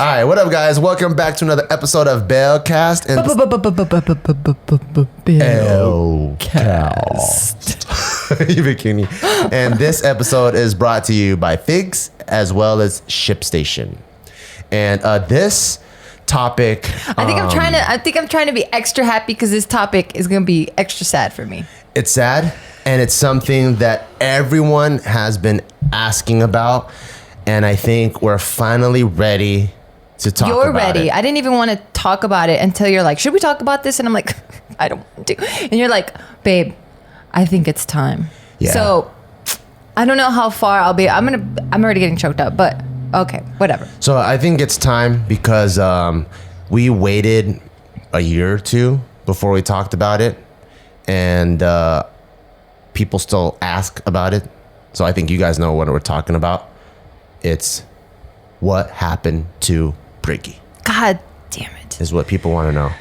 All right, what up, guys? Welcome back to another episode of BeawCast. BeawCast. You bikini. And this episode is brought to you by Figs as well as ShipStation. And this topic, I think I'm trying to be extra happy because this topic is going to be extra sad for me. It's sad, and it's something that everyone has been asking about, and I think we're finally ready to talk about it. You're ready. I didn't even want to talk about it until you're like, should we talk about this? And I'm like, I don't want to. And you're like, babe, I think it's time. Yeah. So I don't know how far I'll be. I'm already getting choked up, but okay, whatever. So I think it's time because we waited a year or two before we talked about it, and people still ask about it. So I think you guys know what we're talking about. It's what happened to Briggy. God damn it. Is what people want to know.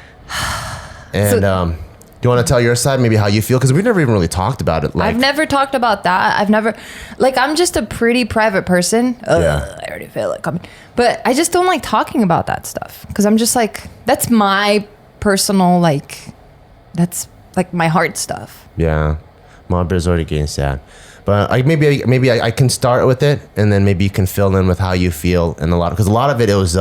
And do you want to tell your side, maybe how you feel? Because we've never even really talked about it. I've never talked about that. I'm just a pretty private person. Yeah. I already feel it coming. But I just don't like talking about that stuff. Because I'm just like, that's my personal, that's like my heart stuff. Yeah. My beer's already getting sad. But maybe I can start with it, and then maybe you can fill in with how you feel, and because a lot of it was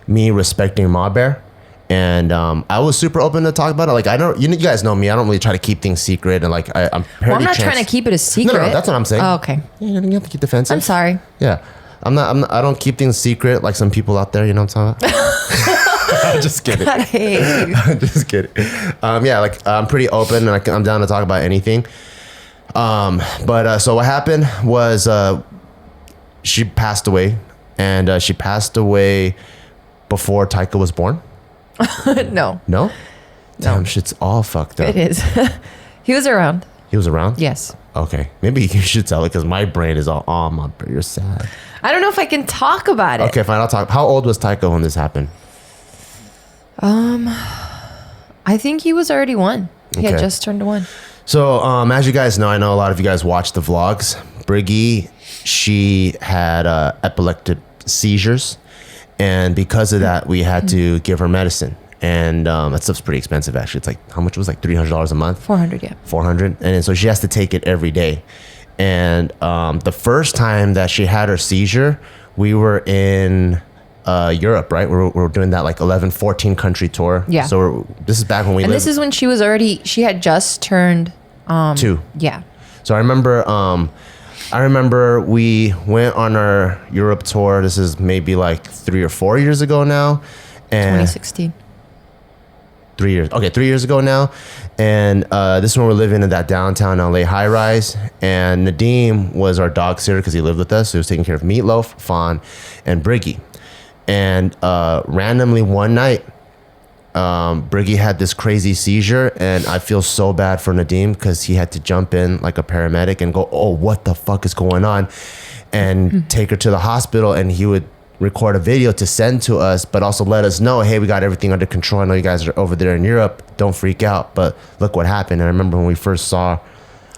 me respecting Ma Bear, and I was super open to talk about it. Like you guys know me, I don't really try to keep things secret, and I'm I'm not trying to keep it a secret. No, that's what I'm saying. Oh, okay. Yeah, you have to keep defensive. I'm sorry. Yeah, I don't keep things secret like some people out there. You know what I'm talking about? I'm just kidding. God, I hate you. I'm just kidding. I'm pretty open, and I'm down to talk about anything. So what happened was she passed away, and she passed away before Taika was born. No. No? Damn, shit's all fucked up. It is. He was around. He was around? Yes. Okay. Maybe you should tell it because my brain is all, oh, my, you're sad. I don't know if I can talk about it. Okay, fine. I'll talk. How old was Taika when this happened? I think he was already one. He had just turned 1. So, as you guys know, I know a lot of you guys watch the vlogs. Briggy, she had epileptic seizures, and because of that, we had to give her medicine. And that stuff's pretty expensive, actually. It's like, how much was it? Like $300 a month? 400, yeah. 400, and so she has to take it every day. And the first time that she had her seizure, we were in Europe, right? We're doing that like 11, 14 country tour. Yeah. So this is back when we lived. And this is when she had just turned 2. Yeah. So I remember we went on our Europe tour. This is maybe like 3 or 4 years ago now. And 2016. 3 years. Okay, 3 years ago now. And this is when we're living in that downtown LA high rise. And Nadeem was our dog sitter because he lived with us. So he was taking care of Meatloaf, Fawn, and Briggy. And randomly one night, Briggy had this crazy seizure, and I feel so bad for Nadeem because he had to jump in like a paramedic and go, oh, what the fuck is going on? And take her to the hospital, and he would record a video to send to us, but also let us know, hey, we got everything under control. I know you guys are over there in Europe. Don't freak out. But look what happened. And I remember when we first saw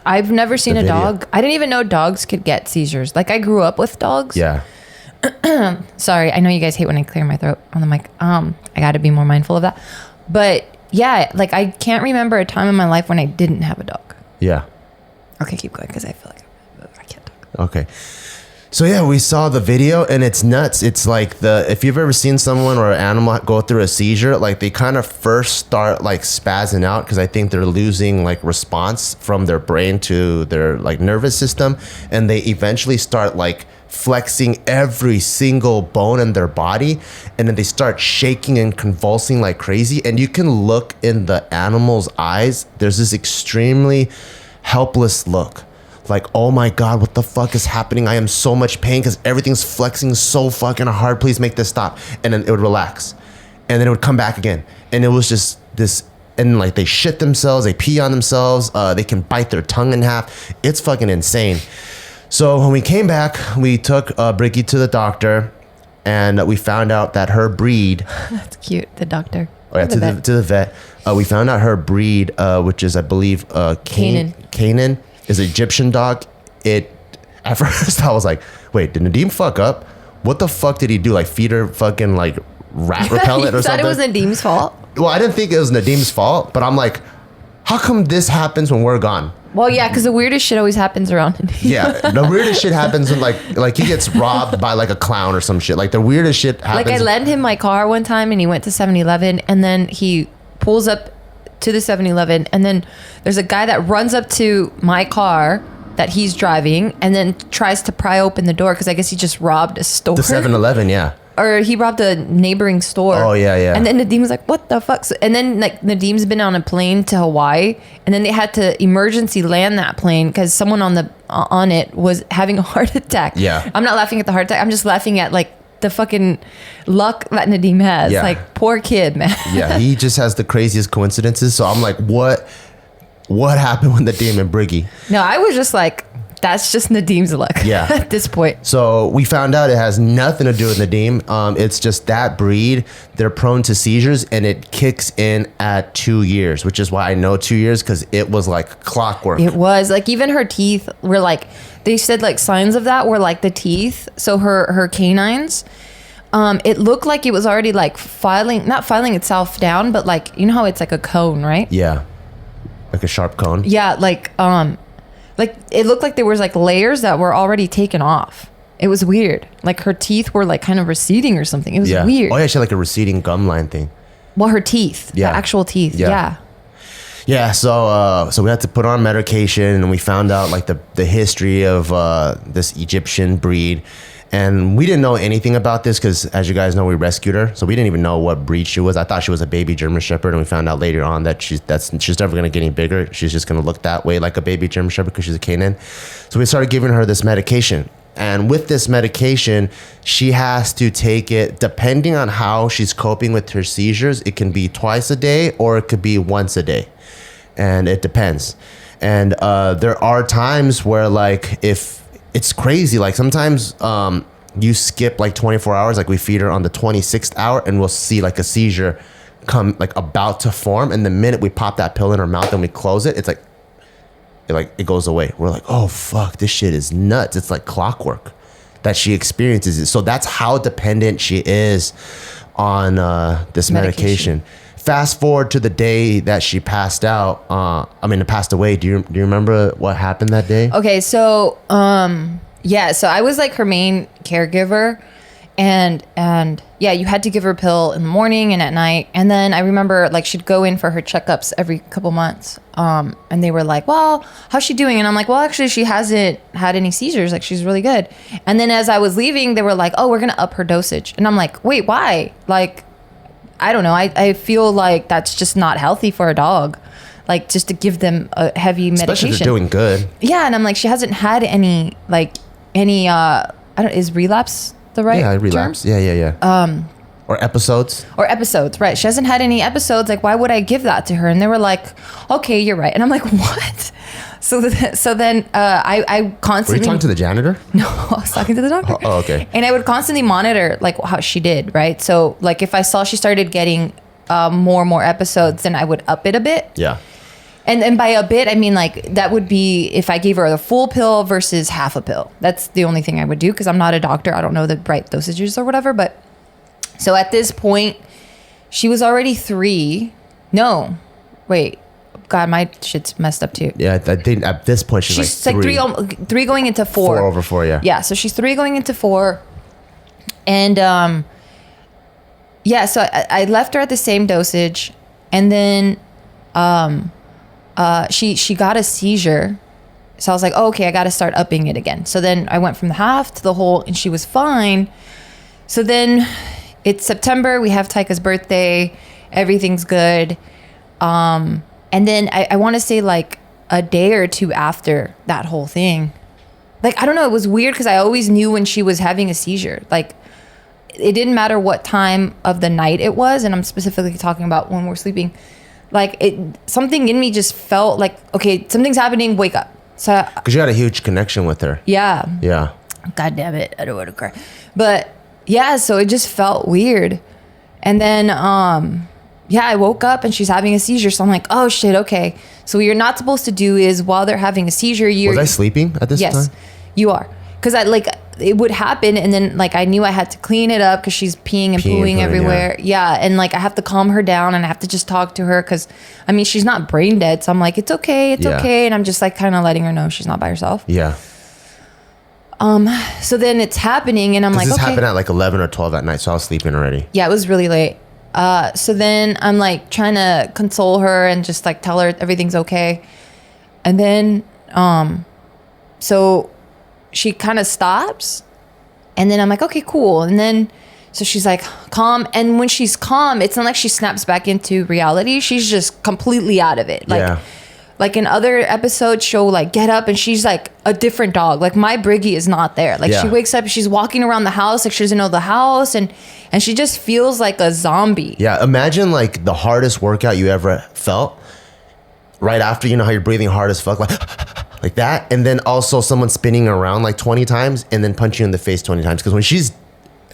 I've never seen a dog. I didn't even know dogs could get seizures. Like, I grew up with dogs. Yeah. Sorry, I know you guys hate when I clear my throat on the mic. I got to be more mindful of that. But yeah, like I can't remember a time in my life when I didn't have a dog. Yeah. Okay, keep going because I feel like I can't talk. Okay. So yeah, we saw the video and it's nuts. It's like if you've ever seen someone or an animal go through a seizure, like they kind of first start like spazzing out because I think they're losing like response from their brain to their like nervous system, and they eventually start like flexing every single bone in their body, and then they start shaking and convulsing like crazy, and you can look in the animal's eyes. There's this extremely helpless look, like, oh my god, what the fuck is happening? I am so much pain because everything's flexing so fucking hard. Please make this stop. And then it would relax, and then it would come back again, and it was just this. And like they shit themselves, they pee on themselves, they can bite their tongue in half. It's fucking insane. So when we came back, we took Briggy to the doctor, and we found out that her breed. That's cute. The doctor. Oh yeah, to the vet. We found out her breed, which is I believe Canaan, is an Egyptian dog. At first I was like, wait, did Nadeem fuck up? what the fuck did he do? Like feed her fucking like rat repellent or something? You thought it was Nadim's fault? Well, I didn't think it was Nadim's fault, but I'm like, how come this happens when we're gone? Well, yeah, because the weirdest shit always happens around Nadim. Yeah, the weirdest shit happens when like he gets robbed by like a clown or some shit. Like the weirdest shit happens. Like I lent him my car one time and he went to 7-Eleven and then he pulls up to the 7-Eleven and then there's a guy that runs up to my car that he's driving and then tries to pry open the door because I guess he just robbed a store. The 7-Eleven, yeah. Or he robbed a neighboring store. Oh, yeah. And then Nadim was like, what the fuck? And then like Nadim's been on a plane to Hawaii and then they had to emergency land that plane because someone on it was having a heart attack. Yeah. I'm not laughing at the heart attack. I'm just laughing at like the fucking luck that Nadim has. Yeah. Like poor kid, man. Yeah, he just has the craziest coincidences. So I'm like, what happened with Nadim and Briggy? No, I was just like, that's just Nadim's luck. Yeah. At this point. So we found out it has nothing to do with Nadim. It's just that breed. They're prone to seizures and it kicks in at 2 years, which is why I know 2 years because it was like clockwork. It was like even her teeth were like, they said like signs of that were like the teeth. So her canines, it looked like it was already like not filing itself down, but like, you know how it's like a cone, right? Yeah. Like a sharp cone. Yeah. Like it looked like there was like layers that were already taken off. It was weird. Like her teeth were like kind of receding or something. It was weird. Oh yeah, she had like a receding gum line thing. Well, her teeth, Yeah. the actual teeth. Yeah. Yeah, so we had to put on medication and we found out like the history of this Egyptian breed. And we didn't know anything about this because, as you guys know, we rescued her. So we didn't even know what breed she was. I thought she was a baby German Shepherd. And we found out later on that she's never going to get any bigger. She's just going to look that way like a baby German Shepherd because she's a Canaan. So we started giving her this medication. And with this medication, she has to take it depending on how she's coping with her seizures. It can be twice a day or it could be once a day. And it depends. And there are times where like if it's crazy. Like sometimes you skip like 24 hours. Like we feed her on the 26th hour and we'll see like a seizure come like about to form. And the minute we pop that pill in her mouth and we close it, it's like it goes away. We're like, oh fuck, this shit is nuts. It's like clockwork that she experiences it. So that's how dependent she is on this medication. Fast forward to the day that she passed out. Passed away. Do you remember what happened that day? Okay, so so I was like her main caregiver, and yeah, you had to give her a pill in the morning and at night. And then I remember like she'd go in for her checkups every couple months. And they were like, "Well, how's she doing?" And I'm like, "Well, actually, she hasn't had any seizures. Like she's really good." And then as I was leaving, they were like, "Oh, we're gonna up her dosage." And I'm like, "Wait, why?" Like, I don't know. I feel like that's just not healthy for a dog. Like just to give them a heavy medication. Especially if they're doing good. Yeah, and I'm like, she hasn't had any is relapse the right Yeah, relapse. term? Yeah. Or episodes. Or episodes, right. She hasn't had any episodes. Like, why would I give that to her? And they were like, okay, you're right. And I'm like, what? So then I constantly... Were you talking to the janitor? No, I was talking to the doctor. Oh, okay. And I would constantly monitor like how she did, right? So like if I saw she started getting more and more episodes, then I would up it a bit. Yeah. And by a bit, I mean like that would be if I gave her the full pill versus half a pill. That's the only thing I would do because I'm not a doctor. I don't know the right dosages or whatever. But so at this point, she was already 3. No, wait. God, my shit's messed up too. Yeah, I think at this point she's like 3. 3 going into 4. 4 over 4, yeah. Yeah, so she's 3 going into 4. And so I left her at the same dosage. And then she got a seizure. So I was like, oh, okay, I got to start upping it again. So then I went from the half to the whole and she was fine. So then it's September. We have Taika's birthday. Everything's good. And then I want to say like a day or 2 after that whole thing. Like, I don't know. It was weird because I always knew when she was having a seizure. Like, it didn't matter what time of the night it was. And I'm specifically talking about when we're sleeping. Like, something in me just felt like, okay, something's happening. Wake up. So because you had a huge connection with her. Yeah. Yeah. God damn it. I don't want to cry. But yeah, so it just felt weird. And then, I woke up and she's having a seizure. So I'm like, oh shit, okay. So what you're not supposed to do is while they're having a seizure, Was I sleeping at this time? Yes, you are. Because it would happen, and then like I knew I had to clean it up because she's peeing and pooing everywhere. Yeah, and like I have to calm her down, and I have to just talk to her because I mean she's not brain dead, so I'm like it's okay, and I'm just like kind of letting her know she's not by herself. Yeah. So then it's happening, and I'm like, this okay. happened at like 11 or 12 at night, so I was sleeping already. Yeah, it was really late. So then I'm like trying to console her and just like tell her everything's okay, and then so she kind of stops, and then I'm like, okay, cool. And then, so she's like calm. And when she's calm, it's not like she snaps back into reality. She's just completely out of it. Like in other episodes, she'll like get up and she's like a different dog. Like my Briggy is not there. Like she wakes up, she's walking around the house. Like she doesn't know the house. And she just feels like a zombie. Yeah. Imagine like the hardest workout you ever felt right after, you know how you're breathing hard as fuck. Like that, and then also someone spinning around like 20 times and then punching you in the face 20 times. Because when she's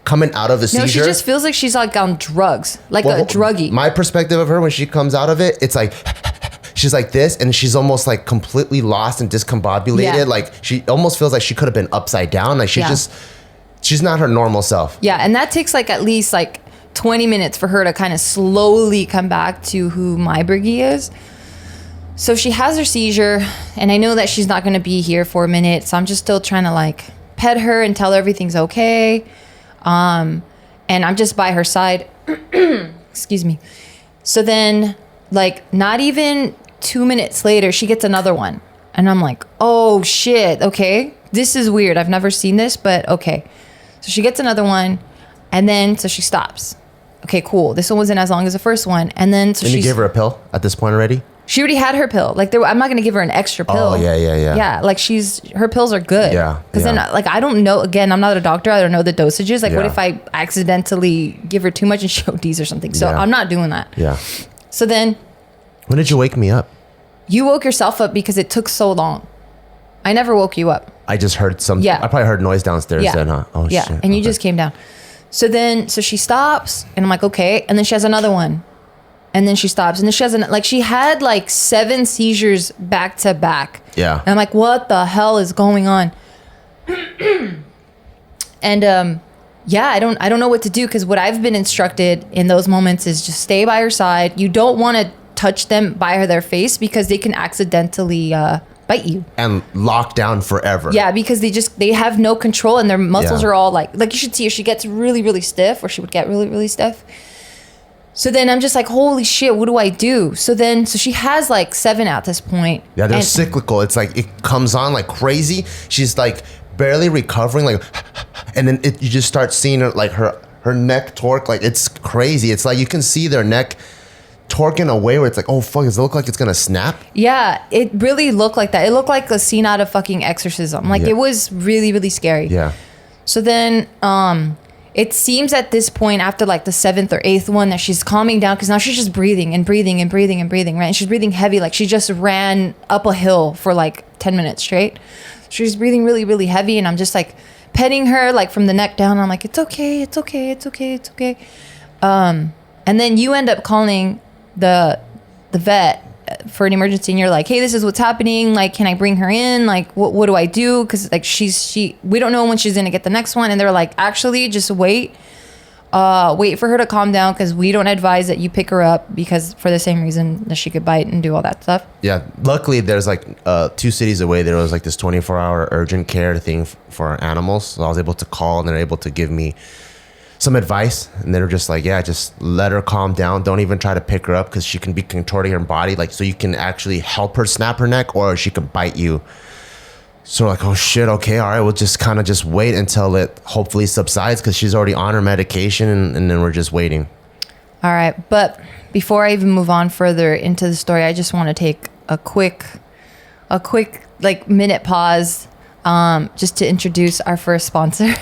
coming out of the seizure, she just feels like she's like on drugs, like a druggie. My perspective of her when she comes out of it, it's like she's like this, and she's almost like completely lost and discombobulated. Yeah. Like she almost feels like she could have been upside down. Like she's not her normal self. Yeah, and that takes like at least like 20 minutes for her to kind of slowly come back to who my Briggy is. So she has her seizure, and I know that she's not going to be here for a minute. So I'm just still trying to like pet her and tell her everything's okay. And I'm just by her side. Excuse me. So then like not even 2 minutes later, she gets another one. And I'm like, oh shit. Okay. This is weird. I've never seen this, but okay. So she gets another one, and then, so she stops. Okay, cool. This one wasn't as long as the first one. And then, so you gave her a pill at this point already? She already had her pill. Like I'm not gonna give her an extra pill. Oh yeah. Yeah, like her pills are good. Yeah. Because then, like I don't know. Again, I'm not a doctor. I don't know the dosages. Like, what if I accidentally give her too much and she ODs or something? So I'm not doing that. Yeah. So then, when did you wake me up? You woke yourself up because it took so long. I never woke you up. I just heard some. Yeah. I probably heard noise downstairs then, huh? Oh shit. And you just came down. So then, so she stops, and I'm like, okay. And then she has another one. And then she stops, and then she has she had like 7 seizures back to back. Yeah. And I'm like, what the hell is going on? And I don't know what to do, because what I've been instructed in those moments is just stay by her side. You don't want to touch them by their face, because they can accidentally bite you and lock down forever. Yeah, because they have no control, and their muscles are all like you should see her. She gets really, really stiff, or she would get really, really stiff. So then I'm just like, holy shit, what do I do? So she has like 7 at this point. Yeah, they're cyclical. It's like it comes on like crazy. She's like barely recovering, like, and then you just start seeing her like her neck torque. Like it's crazy. It's like you can see their neck torque in a way where it's like, oh fuck, does it look like it's gonna snap? Yeah, it really looked like that. It looked like a scene out of fucking Exorcism. Like it was really, really scary. Yeah. So then it seems at this point, after like the 7th or 8th one, that she's calming down, because now she's just breathing and breathing and breathing and breathing, right? And she's breathing heavy, like she just ran up a hill for like 10 minutes straight. She's breathing really, really heavy, and I'm just like petting her like from the neck down. I'm like, it's okay, it's okay, it's okay, it's okay. And then you end up calling the vet for an emergency, and you're like, hey, this is what's happening. Like, can I bring her in? Like, what do I do? Because like we don't know when she's gonna get the next one. And they're like, actually, just wait for her to calm down, because we don't advise that you pick her up, because for the same reason that she could bite and do all that stuff. Yeah, luckily there's like 2 cities away there was like this 24-hour urgent care thing for animals, so I was able to call, and they're able to give me some advice, and they're just like, yeah, just let her calm down. Don't even try to pick her up, because she can be contorting her body, like, so you can actually help her snap her neck, or she can bite you. So like, oh shit, okay, all right, we'll just kind of just wait until it hopefully subsides, because she's already on her medication, and then we're just waiting. All right, but before I even move on further into the story, I just want to take a quick like minute pause, just to introduce our first sponsor.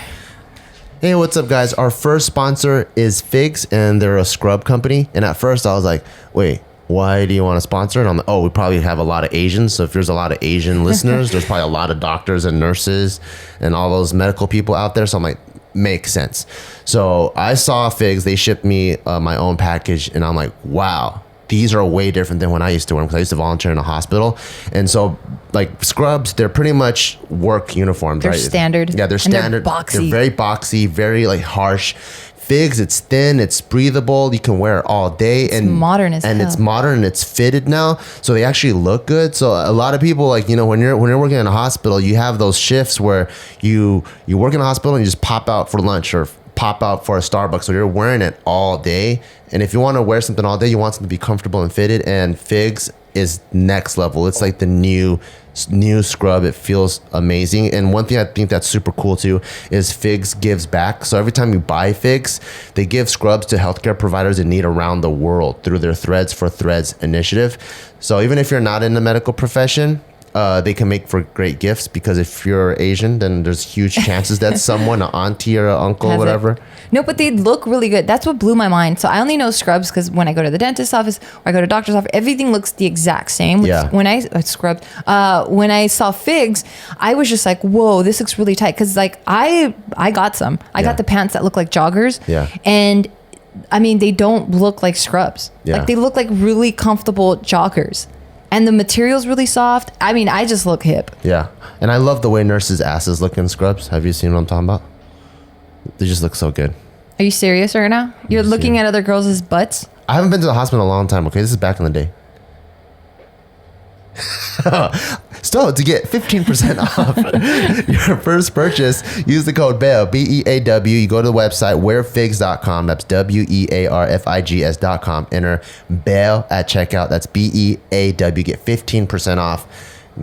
Hey, what's up, guys? Our first sponsor is Figs, and they're a scrub company. And at first I was like, wait, why do you want to sponsor it? I'm like, oh, we probably have a lot of Asians. So if there's a lot of Asian listeners, there's probably a lot of doctors and nurses and all those medical people out there. So I'm like, makes sense. So I saw Figs. They shipped me my own package, and I'm like, wow, these are way different than when I used to wear them because I used to volunteer in a hospital. And so like scrubs, they're pretty much work uniforms. They're right? standard. Yeah, they're standard. And they're boxy. They're very boxy, very like harsh. Figs, it's thin, it's breathable. You can wear it all day. It's modern as and hell. it's modern and it's fitted now, so they actually look good. So a lot of people, like, you know, when you're working in a hospital, you have those shifts where you work in a hospital and you just pop out for lunch or pop out for a Starbucks. So you're wearing it all day. And if you want to wear something all day, you want something to be comfortable and fitted. And Figs is next level. It's like the new scrub. It feels amazing. And one thing I think that's super cool too is Figs gives back. So every time you buy Figs, they give scrubs to healthcare providers in need around the world through their Threads for Threads initiative. So even if you're not in the medical profession, they can make for great gifts, because if you're Asian, then there's huge chances that someone, an auntie or an uncle or whatever. No, but they look really good. That's what blew my mind. So I only know scrubs because when I go to the dentist's office or I go to doctor's office, everything looks the exact same. Yeah. When I when I saw Figs, I was just like, whoa, this looks really tight. Because like I got some. I got the pants that look like joggers. Yeah. And I mean, they don't look like scrubs. Yeah. Like they look like really comfortable joggers. And the material's really soft. I mean, I just look hip. Yeah. And I love the way nurses' asses look in scrubs. Have you seen what I'm talking about? They just look so good. Are you serious right now? You're looking at other girls' butts? I haven't been to the hospital in a long time, okay? This is back in the day. Still, to get 15% off your first purchase, use the code BEAW, B-E-A-W. You go to the website, wearfigs.com. That's WEARFIGS.com. Enter BEAW at checkout. That's B-E-A-W. Get 15% off.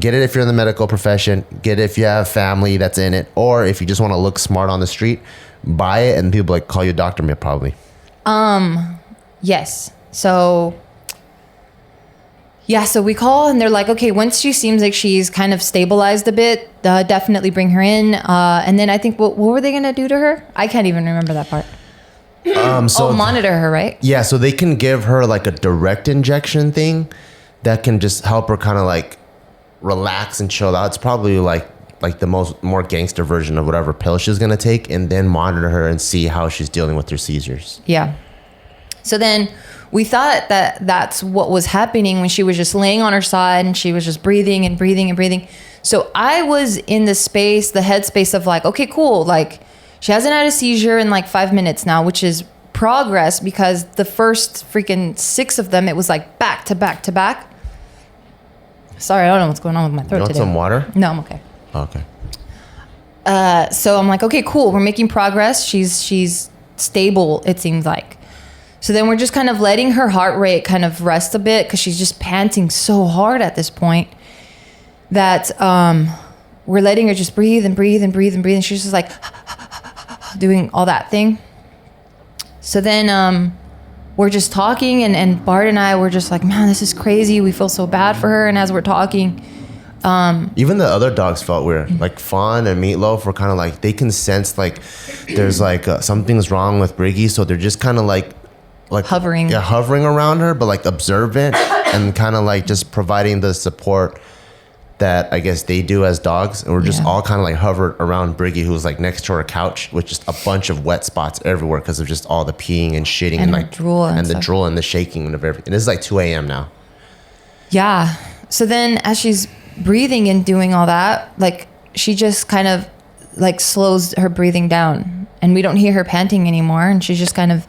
Get it if you're in the medical profession. Get it if you have family that's in it. Or if you just want to look smart on the street, buy it and people like call you doctor, probably. Yes. So... yeah, so we call and they're like, okay, once she seems like she's kind of stabilized a bit, definitely bring her in. And then I think, what were they going to do to her? I can't even remember that part. So monitor her, right? Yeah, so they can give her like a direct injection thing that can just help her kind of like relax and chill out. It's probably like the more gangster version of whatever pill she's going to take, and then monitor her and see how she's dealing with her seizures. Yeah. So then... we thought that that's what was happening when she was just laying on her side and she was just breathing and breathing and breathing. So I was in the headspace of like, okay, cool. Like she hasn't had a seizure in like 5 minutes now, which is progress, because the first freaking 6 of them, it was like back to back to back. Sorry, I don't know what's going on with my throat today. You want some water? No, I'm okay. Okay. So I'm like, okay, cool. We're making progress. She's stable, it seems like. So then we're just kind of letting her heart rate kind of rest a bit, because she's just panting so hard at this point that we're letting her just breathe and breathe and breathe and breathe. And she's just like doing all that thing. So then we're just talking, and Bart and I were just like, man, this is crazy. We feel so bad for her. And as we're talking... even the other dogs felt weird. Like Fawn and Meatloaf were kind of like, they can sense like there's like something's wrong with Briggy. So they're just kind of like hovering. Yeah, hovering around her, but like observant and kind of like just providing the support that I guess they do as dogs. And we're just all kind of like hovered around Briggy, who was like next to her couch with just a bunch of wet spots everywhere because of just all the peeing and shitting and like drool and the drool and the shaking and everything. And this is like 2 a.m. now. Yeah. So then as she's breathing and doing all that, like she just kind of like slows her breathing down, and we don't hear her panting anymore. And she's just kind of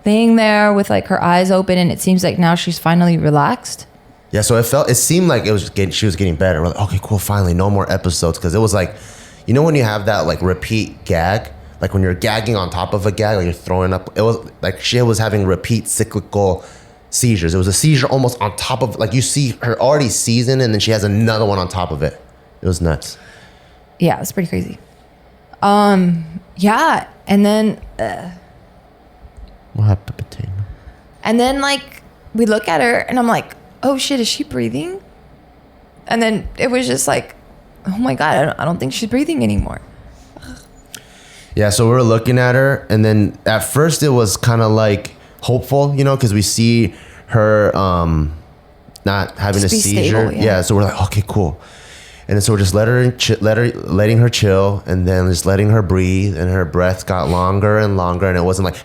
laying there with like her eyes open, and it seems like now she's finally relaxed. Yeah, so it seemed like she was getting better. We're like, okay, cool, finally, no more episodes. Because it was like, you know when you have that like repeat gag, like when you're gagging on top of a gag, like you're throwing up. It was like she was having repeat cyclical seizures. It was a seizure almost on top of, like you see her already seasoned, and then she has another one on top of it. It was nuts. Yeah, it's pretty crazy. Yeah, and then... what happened, Potato? And then like we look at her, and I'm like, oh shit, is she breathing? And then it was just like, oh my God, I don't think she's breathing anymore. Yeah, so we were looking at her, and then at first it was kind of like hopeful, you know, because we see her not having just a seizure. Stable, yeah, so we're like, okay, cool. And so we're just letting her chill, and then just letting her breathe, and her breath got longer and longer, and it wasn't like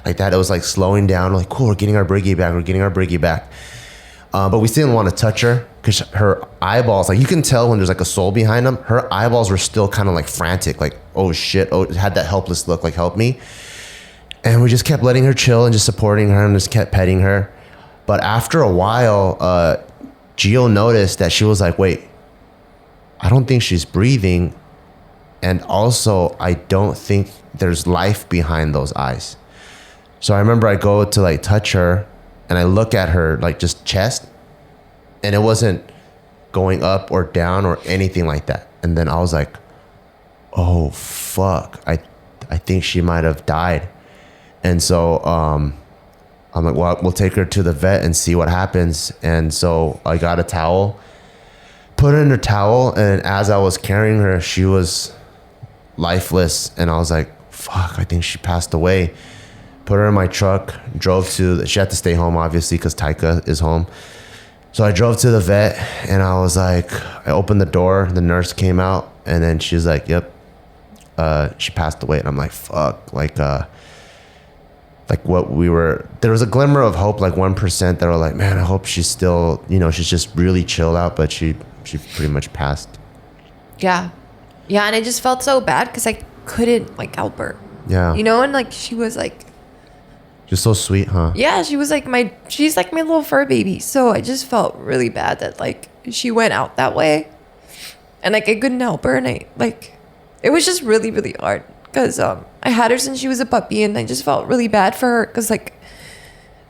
like that. It was like slowing down. Like, cool, we're getting our Briggy back. But we still didn't want to touch her because her eyeballs, like you can tell when there's like a soul behind them, her eyeballs were still kind of like frantic, like, oh shit, oh, it had that helpless look, like help me. And we just kept letting her chill and just supporting her and just kept petting her. But after a while, Gio noticed that she was like, wait, I don't think she's breathing. And also, I don't think there's life behind those eyes. So I remember I go to like touch her and I look at her like just chest, and it wasn't going up or down or anything like that. And then I was like, oh, fuck. I think she might have died. And so I'm like, well, we'll take her to the vet and see what happens. And so I got a towel, put her in a towel, and as I was carrying her, she was lifeless. And I was like, fuck, I think she passed away. Put her in my truck, she had to stay home, obviously, because Taika is home. So I drove to the vet, and I was like, I opened the door, the nurse came out, and then she's like, yep, she passed away. And I'm like, fuck, like what we were, there was a glimmer of hope, like 1% that were like, man, I hope she's still, she's just really chilled out, but she pretty much passed. Yeah. Yeah, and I just felt so bad because I couldn't like help her. Yeah. And like she was like, just so sweet, huh? yeah, she's like my little fur baby. So I just felt really bad that like she went out that way. And like I couldn't help her, and it was just really, really hard. Because I had her since she was a puppy, and I just felt really bad for her because like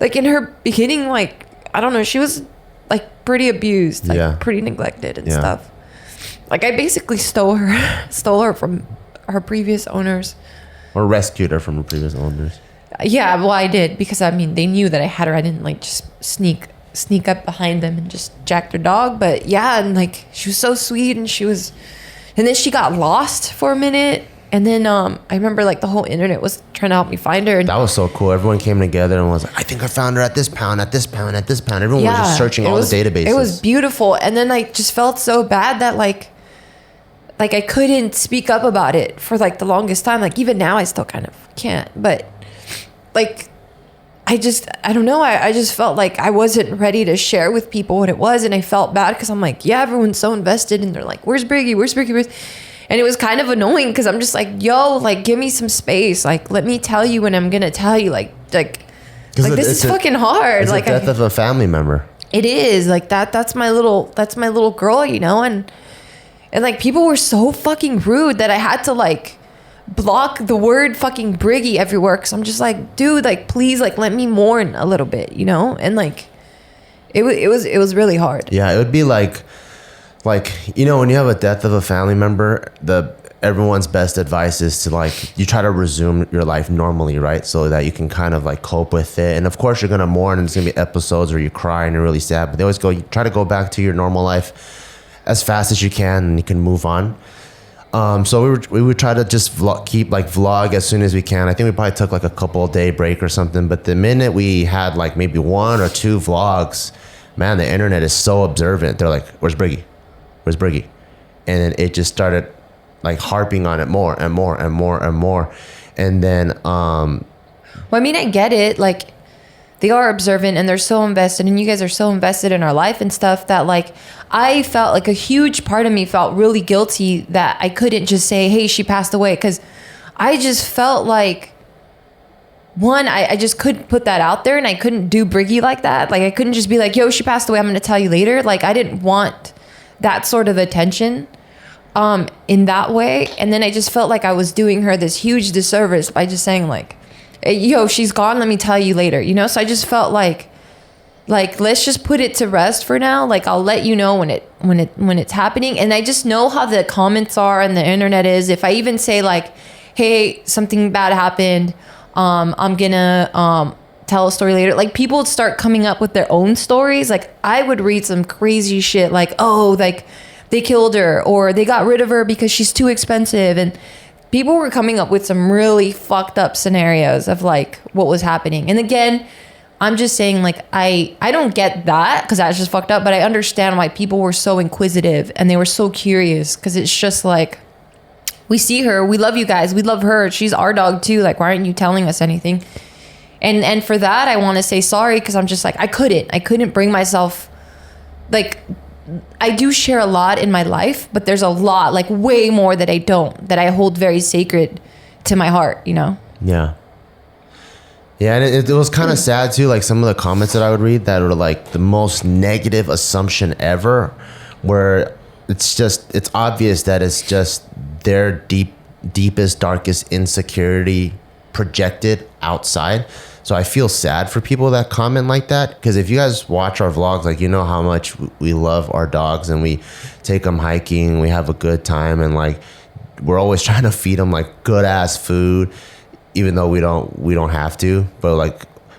in her beginning, like I don't know, she was like pretty abused, like pretty neglected and stuff. Like I basically stole her from her previous owners, or rescued her from her previous owners. Yeah, well, I did because I mean they knew that I had her. I didn't like just sneak up behind them and just jack their dog. But yeah, and like she was so sweet, and then she got lost for a minute. And then I remember like the whole internet was trying to help me find her. And that was so cool. Everyone came together and was like, I think I found her at this pound, at this pound, at this pound. Everyone was just searching all the databases. It was beautiful. And then I just felt so bad that like I couldn't speak up about it for like the longest time. Like even now I still kind of can't. But like I don't know. I just felt like I wasn't ready to share with people what it was. And I felt bad because I'm like, yeah, everyone's so invested. And they're like, where's Briggy? Where's Briggy? And it was kind of annoying because I'm just like, yo, like, give me some space. Like, let me tell you when I'm going to tell you. Like this is fucking hard. It's like the death of a family member. It is. Like, that's my little girl, And like, people were so fucking rude that I had to, like, block the word fucking Briggy everywhere. Because I'm just like, dude, like, please, like, let me mourn a little bit, And, like, it was really hard. Yeah, it would be like, when you have a death of a family member, everyone's best advice is to like, you try to resume your life normally, right? So that you can kind of like cope with it. And of course you're going to mourn, and there's going to be episodes where you cry and you're really sad, but they always go, you try to go back to your normal life as fast as you can, and you can move on. So we would try to just keep vlog as soon as we can. I think we probably took like a couple day break or something, but the minute we had like maybe 1 or 2 vlogs, man, the internet is so observant. They're like, where's Briggy? Where's Briggy? And then it just started like harping on it more and more and more and more. And then well, I mean, I get it. Like, they are observant and they're so invested, and you guys are so invested in our life and stuff that like I felt like a huge part of me felt really guilty that I couldn't just say, hey, she passed away, because I just felt like, one, I just couldn't put that out there, and I couldn't do Briggy like that. Like, I couldn't just be like, yo, she passed away, I'm going to tell you later. Like, I didn't want that sort of attention in that way. And then I just felt like I was doing her this huge disservice by just saying like, yo, she's gone, let me tell you later, So I just felt like let's just put it to rest for now. Like, I'll let you know when it's happening. And I just know how the comments are and the internet is. If I even say like, hey, something bad happened, I'm gonna tell a story later, like people would start coming up with their own stories. Like, I would read some crazy shit like, oh, like they killed her, or they got rid of her because she's too expensive. And people were coming up with some really fucked up scenarios of like what was happening. And again, I'm just saying, like, I don't get that because that's just fucked up, but I understand why people were so inquisitive and they were so curious, because it's just like, we see her, we love you guys, we love her, she's our dog too, like, why aren't you telling us anything? And for that, I want to say sorry, because I'm just like, I couldn't bring myself, like, I do share a lot in my life, but there's a lot, like way more that I don't, that I hold very sacred to my heart, you know? Yeah. Yeah, and it was kind of sad too, like some of the comments that I would read that were like the most negative assumption ever, where it's obvious that it's just their deepest, darkest insecurity projected outside. So I feel sad for people that comment like that, because if you guys watch our vlogs, like, you know how much we love our dogs and we take them hiking, we have a good time, and like we're always trying to feed them like good ass food, even though we don't have to. But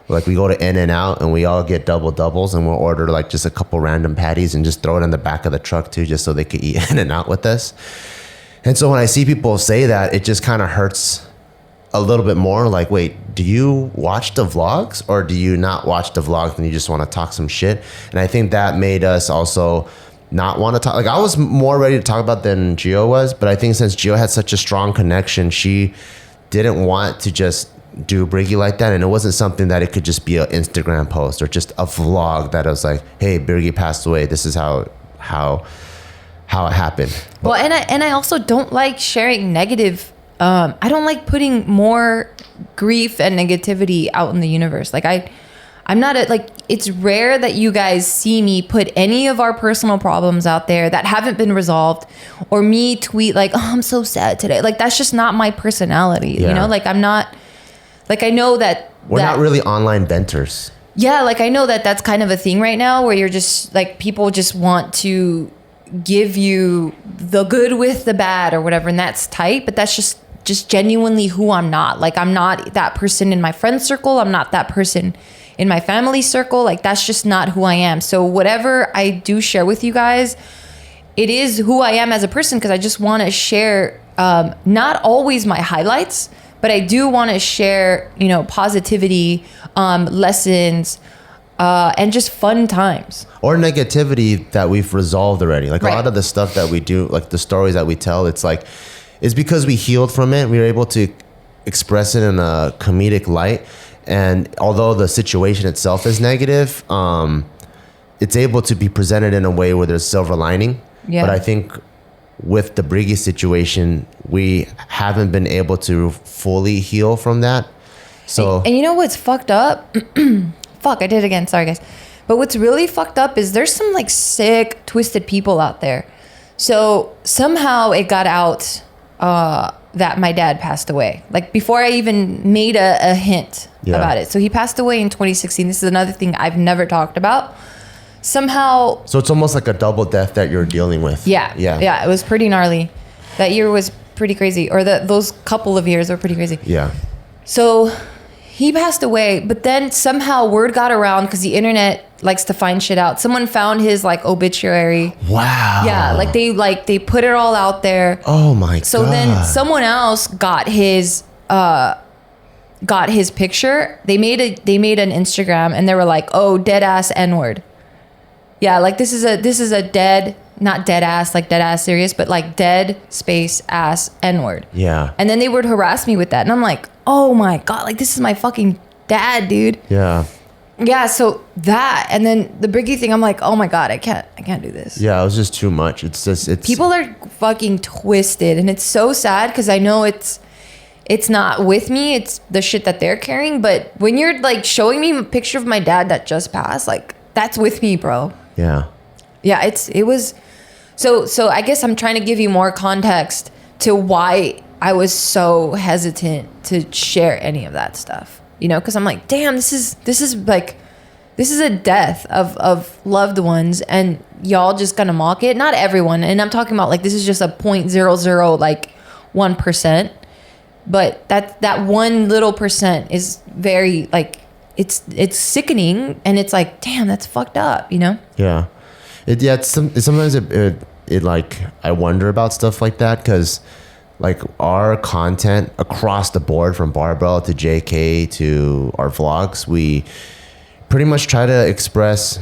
like we go to In-N-Out and we all get doubles, and we'll order like just a couple random patties and just throw it in the back of the truck too, just so they could eat In-N-Out with us. And so when I see people say that, it just kind of hurts a little bit more. Like, wait, do you watch the vlogs, or do you not watch the vlogs and you just want to talk some shit? And I think that made us also not want to talk. Like, I was more ready to talk about than Gio was, but I think since Gio had such a strong connection, she didn't want to just do Briggy like that, and it wasn't something that it could just be an Instagram post or just a vlog that was like, hey, Briggy passed away, this is how it happened. Well, and I also don't like sharing negative. I don't like putting more grief and negativity out in the universe. Like I'm not it's rare that you guys see me put any of our personal problems out there that haven't been resolved, or me tweet like, oh, I'm so sad today. Like, that's just not my personality. Yeah. You know, like I'm not, like, I know that we're not really online venters. Yeah. Like, I know that that's kind of a thing right now, where you're just like, people just want to give you the good with the bad or whatever. And that's tight, but that's just genuinely who I'm not. Like, I'm not that person in my friend circle. I'm not that person in my family circle. Like, that's just not who I am. So whatever I do share with you guys, it is who I am as a person, because I just want to share, not always my highlights, but I do want to share, you know, positivity, lessons, and just fun times. Or negativity that we've resolved already. Like, right. A lot of the stuff that we do, like the stories that we tell, it's like, it's because we healed from it. We were able to express it in a comedic light. And although the situation itself is negative, it's able to be presented in a way where there's silver lining. Yeah. But I think with the Briggy situation, we haven't been able to fully heal from that. So, and you know what's fucked up? Fuck, I did it again. Sorry, guys. But what's really fucked up is there's some like sick, twisted people out there. So somehow it got out that my dad passed away. Like, before I even made a hint about it. So he passed away in 2016. This is another thing I've never talked about. Somehow. So it's almost like a double death that you're dealing with. Yeah. It was pretty gnarly. That year was pretty crazy. Or those couple of years were pretty crazy. Yeah. So he passed away, but then somehow word got around, because the internet likes to find shit out. Someone found his like obituary. Wow. Yeah, they put it all out there. Oh my god. So then someone else got his picture. They made an Instagram, and they were like, "Oh, dead ass N-word." Yeah, like this is a dead, not dead ass like dead ass serious, but like dead space ass N-word. Yeah. And then they would harass me with that, and I'm like, "Oh my god, like this is my fucking dad, dude." Yeah. Yeah, so that, and then the Briggy thing, I'm like, oh my god, I can't do this. Yeah, it was just too much. It's People are fucking twisted, and it's so sad, because I know it's not with me, it's the shit that they're carrying. But when you're like showing me a picture of my dad that just passed, like, that's with me, bro. Yeah. Yeah, it was. So I guess I'm trying to give you more context to why I was so hesitant to share any of that stuff. You know, because I'm like, damn, this is a death of loved ones, and y'all just gonna mock it. Not everyone, and I'm talking about like, this is just a 0.00 like 1%, but that one little percent is very like, it's sickening, and it's like, damn, that's fucked up, you know? Yeah. Sometimes it like, I wonder about stuff like that, because like our content across the board, from Barbell to JK to our vlogs, we pretty much try to express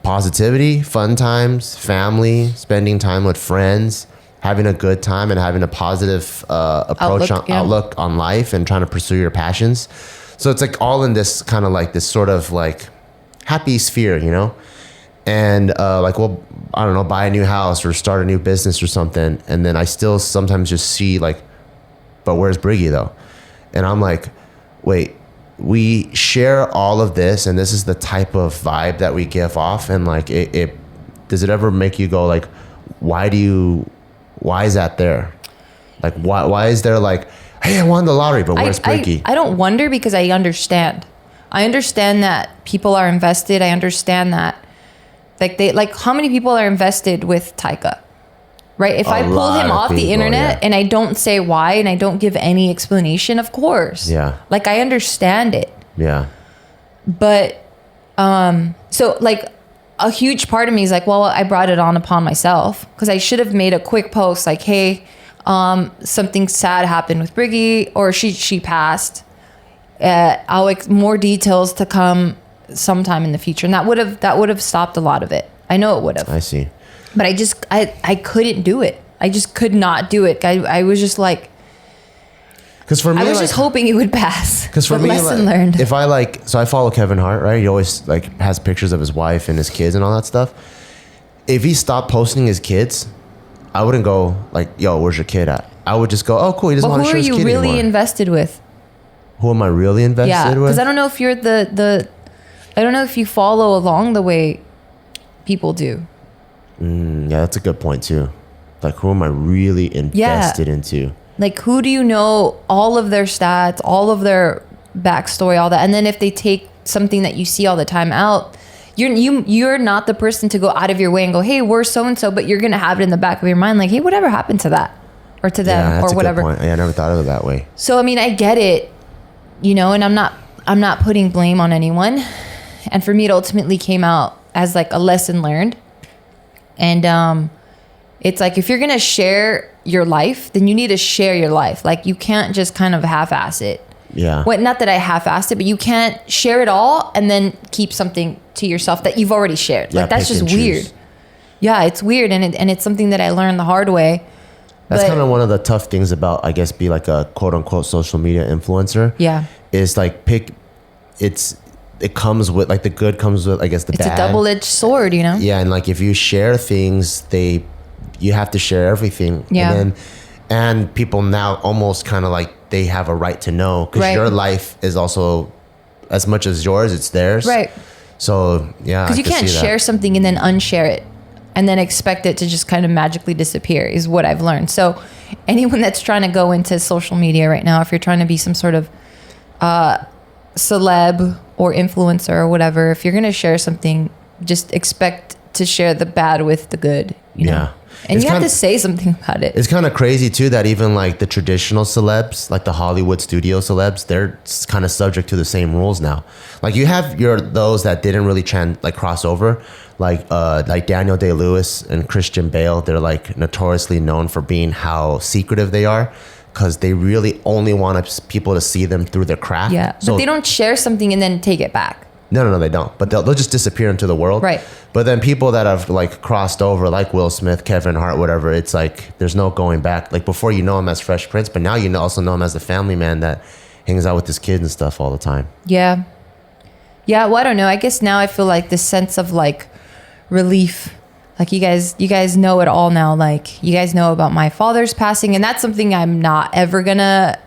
positivity, fun times, family, spending time with friends, having a good time, and having a positive outlook on life, and trying to pursue your passions. So it's like all in this kind of like this sort of like happy sphere, you know? And like, well, I don't know, buy a new house or start a new business or something. And then I still sometimes just see like, but where's Briggy though? And I'm like, wait, we share all of this and this is the type of vibe that we give off. And like, it does it ever make you go like, why is that there? Like, why is there like, hey, I won the lottery, but where's Briggy? I don't wonder because I understand. I understand that people are invested. I understand that like how many people are invested with Taika, right? If I pull him off the internet and I don't say why and I don't give any explanation, of course. Yeah. Like I understand it. Yeah. But, so like a huge part of me is like, well, I brought it on upon myself because I should have made a quick post like, hey, something sad happened with Briggy or she passed. More details to come sometime in the future. And that would have stopped a lot of it. I know it would have. I see. But I couldn't do it. I just could not do it. I was just like, because for me, I was just hoping it would pass. Because for me, lesson learned. If I like, so I follow Kevin Hart, right? He always like has pictures of his wife and his kids and all that stuff. If he stopped posting his kids, I wouldn't go like, yo, where's your kid at? I would just go, oh, cool. He doesn't want to show his kid anymore. Who are you really invested with? Who am I really invested with? Because I don't know if you're I don't know if you follow along the way people do. Yeah, that's a good point too. Like, who am I really invested into? Like, who do you know all of their stats, all of their backstory, all that? And then if they take something that you see all the time out, you're not the person to go out of your way and go, hey, we're so-and-so, but you're going to have it in the back of your mind. Like, hey, whatever happened to that or to them or whatever. Good point. I never thought of it that way. So, I mean, I get it, you know, and I'm not putting blame on anyone. And for me, it ultimately came out as like a lesson learned. And it's like, if you're going to share your life, then you need to share your life. Like, you can't just kind of half-ass it. Yeah. Well, not that I half-assed it, but you can't share it all and then keep something to yourself that you've already shared. Like, that's just weird. Yeah, it's weird. And it's something that I learned the hard way. That's kind of one of the tough things about, I guess, be like a quote unquote social media influencer. Yeah. Is like it comes with, like, the good comes with, I guess, the bad. It's a double-edged sword, you know? Yeah, and like if you share things, you have to share everything. Yeah. And people now almost kind of like they have a right to know because your life is also, as much as yours, it's theirs. Right. So, yeah. Because you can't share something and then unshare it and then expect it to just kind of magically disappear is what I've learned. So anyone that's trying to go into social media right now, if you're trying to be some sort of celeb or influencer or whatever, if you're going to share something, just expect to share the bad with the good, you know? Yeah. And you have to say something about it. It's kind of crazy too that even like the traditional celebs, like the Hollywood studio celebs, they're kind of subject to the same rules now. Like you have those that didn't really cross over, like Daniel Day-Lewis and Christian Bale. They're like notoriously known for being how secretive they are, because they really only want people to see them through their craft. Yeah, but they don't share something and then take it back. No, they don't. But they'll just disappear into the world. Right. But then people that have like crossed over, like Will Smith, Kevin Hart, whatever, it's like there's no going back. Like before you know him as Fresh Prince, but now you also know him as the family man that hangs out with his kids and stuff all the time. Yeah. Yeah, well, I don't know. I guess now I feel like this sense of like relief. Like you guys know it all now. Like you guys know about my father's passing, and that's something I'm not ever gonna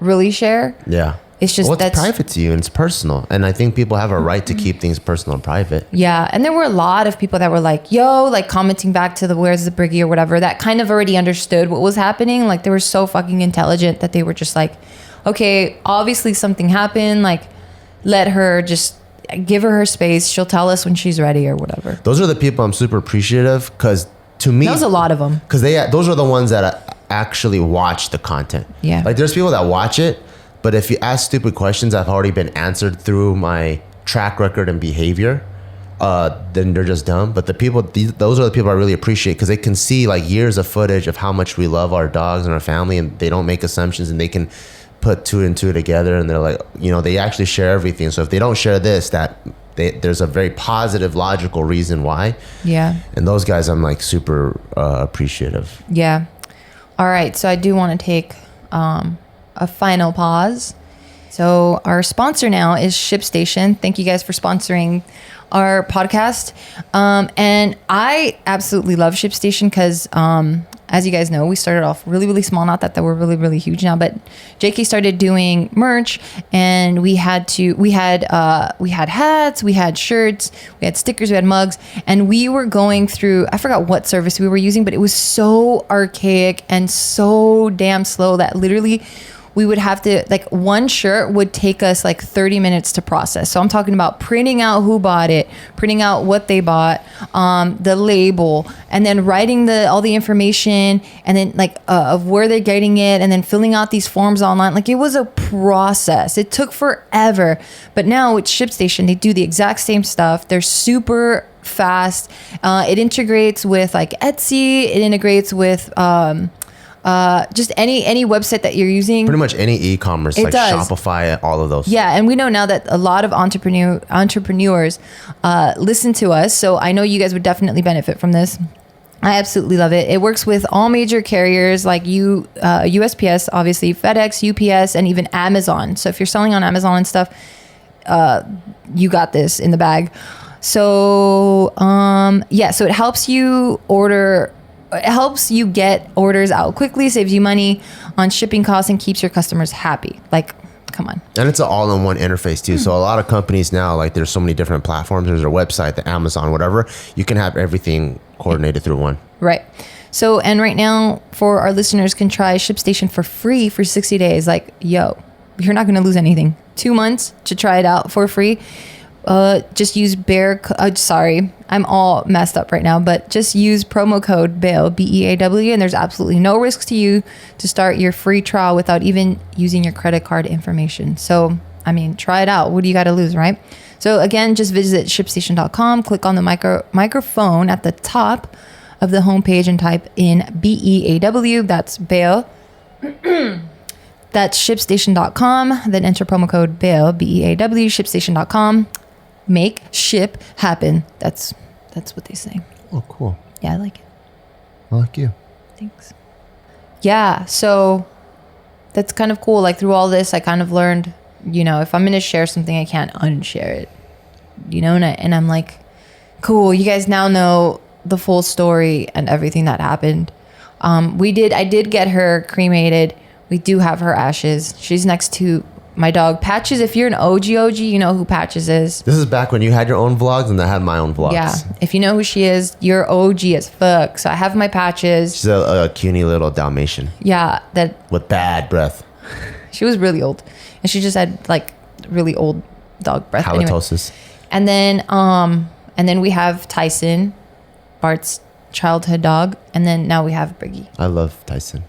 really share. Yeah. It's just that's private to you and it's personal. And I think people have a right to keep things personal and private. Yeah. And there were a lot of people that were like, yo, like commenting back to the where's the Briggy or whatever, that kind of already understood what was happening. Like they were so fucking intelligent that they were just like, okay, obviously something happened. Like let her just give her space. She'll tell us when she's ready or whatever. Those are the people I'm super appreciative because to me, there's a lot of them. Because those are the ones that actually watch the content. Yeah. Like there's people that watch it. But if you ask stupid questions, I've already been answered through my track record and behavior. Then they're just dumb. But those are the people I really appreciate because they can see like years of footage of how much we love our dogs and our family, and they don't make assumptions and they can put two and two together. And they're like, you know, they actually share everything. So if they don't share this, there's a very positive, logical reason why. Yeah. And those guys, I'm like super appreciative. Yeah. All right. So I do want to take a final pause So our sponsor now is ShipStation. Thank you guys for sponsoring our podcast. And I absolutely love ShipStation because, as you guys know, we started off really, really small. Not that we're really, really huge now, but JK started doing merch, and we had hats, we had shirts, we had stickers, we had mugs, and we were going through, I forgot what service we were using, but it was so archaic and so damn slow that literally we would have to, like, one shirt would take us like 30 minutes to process. So I'm talking about printing out who bought it, printing out what they bought, the label, and then writing all the information, and then like of where they're getting it, and then filling out these forms online. Like, it was a process. It took forever. But now with ShipStation, they do the exact same stuff. They're super fast. It integrates with like Etsy. It integrates with just any website that you're using. Pretty much any e-commerce, like does. Shopify, all of those. Yeah, and we know now that a lot of entrepreneurs listen to us, so I know you guys would definitely benefit from this. I absolutely love it. It works with all major carriers like USPS, obviously, FedEx, UPS, and even Amazon. So if you're selling on Amazon and stuff, you got this in the bag. So so it helps you get orders out quickly, saves you money on shipping costs, and keeps your customers happy. Like, come on. And it's an all-in-one interface too. So a lot of companies now, like, there's so many different platforms. There's their website, the Amazon, whatever. You can have everything coordinated through one. Right. So, and right now, for our listeners, can try ShipStation for free for 60 days. Like, yo, you're not going to lose anything. 2 months to try it out for free. Just use sorry, I'm all messed up right now, but just use promo code BEAW, BEAW, and there's absolutely no risk to you to start your free trial without even using your credit card information. So, I mean, try it out. What do you got to lose, right? So again, just visit ShipStation.com, click on the microphone at the top of the homepage and type in BEAW, that's BEAW. That's ShipStation.com, then enter promo code BEAW, BEAW, ShipStation.com. Make ship happen. That's what they say. Oh, cool. Yeah, I like it. I like you. Thanks. Yeah, so that's kind of cool. Like, through all this, I kind of learned, if I'm going to share something, I can't unshare it. And I'm like, cool, you guys now know the full story and everything that happened. I did get her cremated. We do have her ashes. She's next to my dog Patches. If you're an OG, you know who Patches is. This is back when you had your own vlogs and I had my own vlogs. Yeah. If you know who she is, you're OG as fuck. So I have my Patches. She's a cutie little Dalmatian. Yeah. With bad breath. She was really old. And she just had like really old dog breath. Halitosis. Anyway. And then we have Tyson, Bart's childhood dog. And then now we have Briggy. I love Tyson.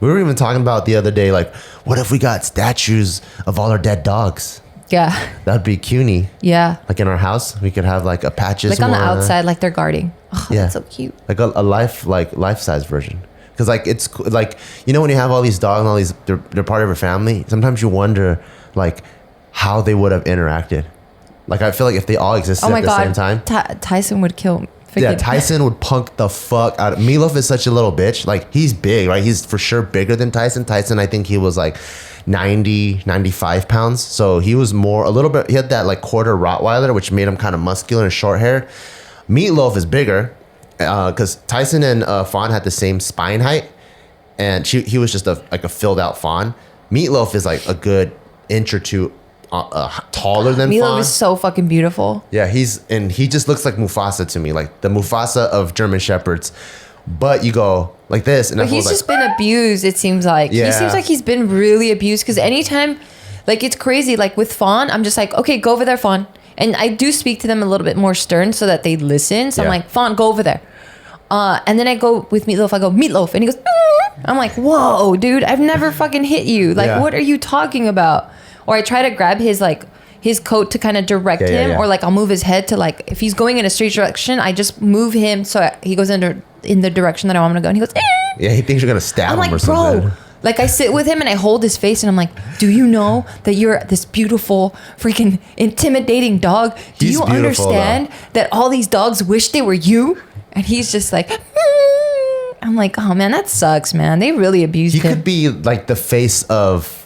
We were even talking about the other day, like, what if we got statues of all our dead dogs? Yeah. That'd be cutie. Yeah. Like in our house, we could have like a Patches like on the outside, like they're guarding. Oh, yeah. That's so cute. Like a life-size version. Because like it's like, when you have all these dogs and all these, they're part of your family. Sometimes you wonder like how they would have interacted. Like I feel like if they all existed at the same time. Tyson would kill me. Yeah, Tyson would punk the fuck out of Meatloaf. Is such a little bitch. Like, he's big, right? He's for sure bigger than Tyson. Tyson, I think he was like 95 pounds. So he was a little bit, he had that like quarter Rottweiler, which made him kind of muscular and short haired. Meatloaf is bigger because Tyson and Fawn had the same spine height. And he was just a filled out Fawn. Meatloaf is like a good inch or two taller than Meatloaf Fawn. is so fucking beautiful. Yeah, he just looks like Mufasa to me, like the Mufasa of German Shepherds. But you go like this, and but he's just been abused. It seems like he seems like he's been really abused. Because anytime, like it's crazy. Like with Fawn, I'm just like, okay, go over there, Fawn. And I do speak to them a little bit more stern so that they listen. So I'm like, Fawn, go over there. And then I go with Meatloaf. I go, Meatloaf, and he goes. I'm like, whoa, dude, I've never fucking hit you. Like, what are you talking about? Or I try to grab his coat to kind of direct him, or like I'll move his head to like if he's going in a straight direction, I just move him so he goes in the direction that I want him to go, and he goes. Yeah, he thinks you're gonna stab him or something. Bro, like I sit with him and I hold his face and I'm like, do you know that you're this beautiful, freaking intimidating dog? Do you understand that all these dogs wish they were you? And he's just like. I'm like, oh man, that sucks, man. They really abused him. He could be like the face of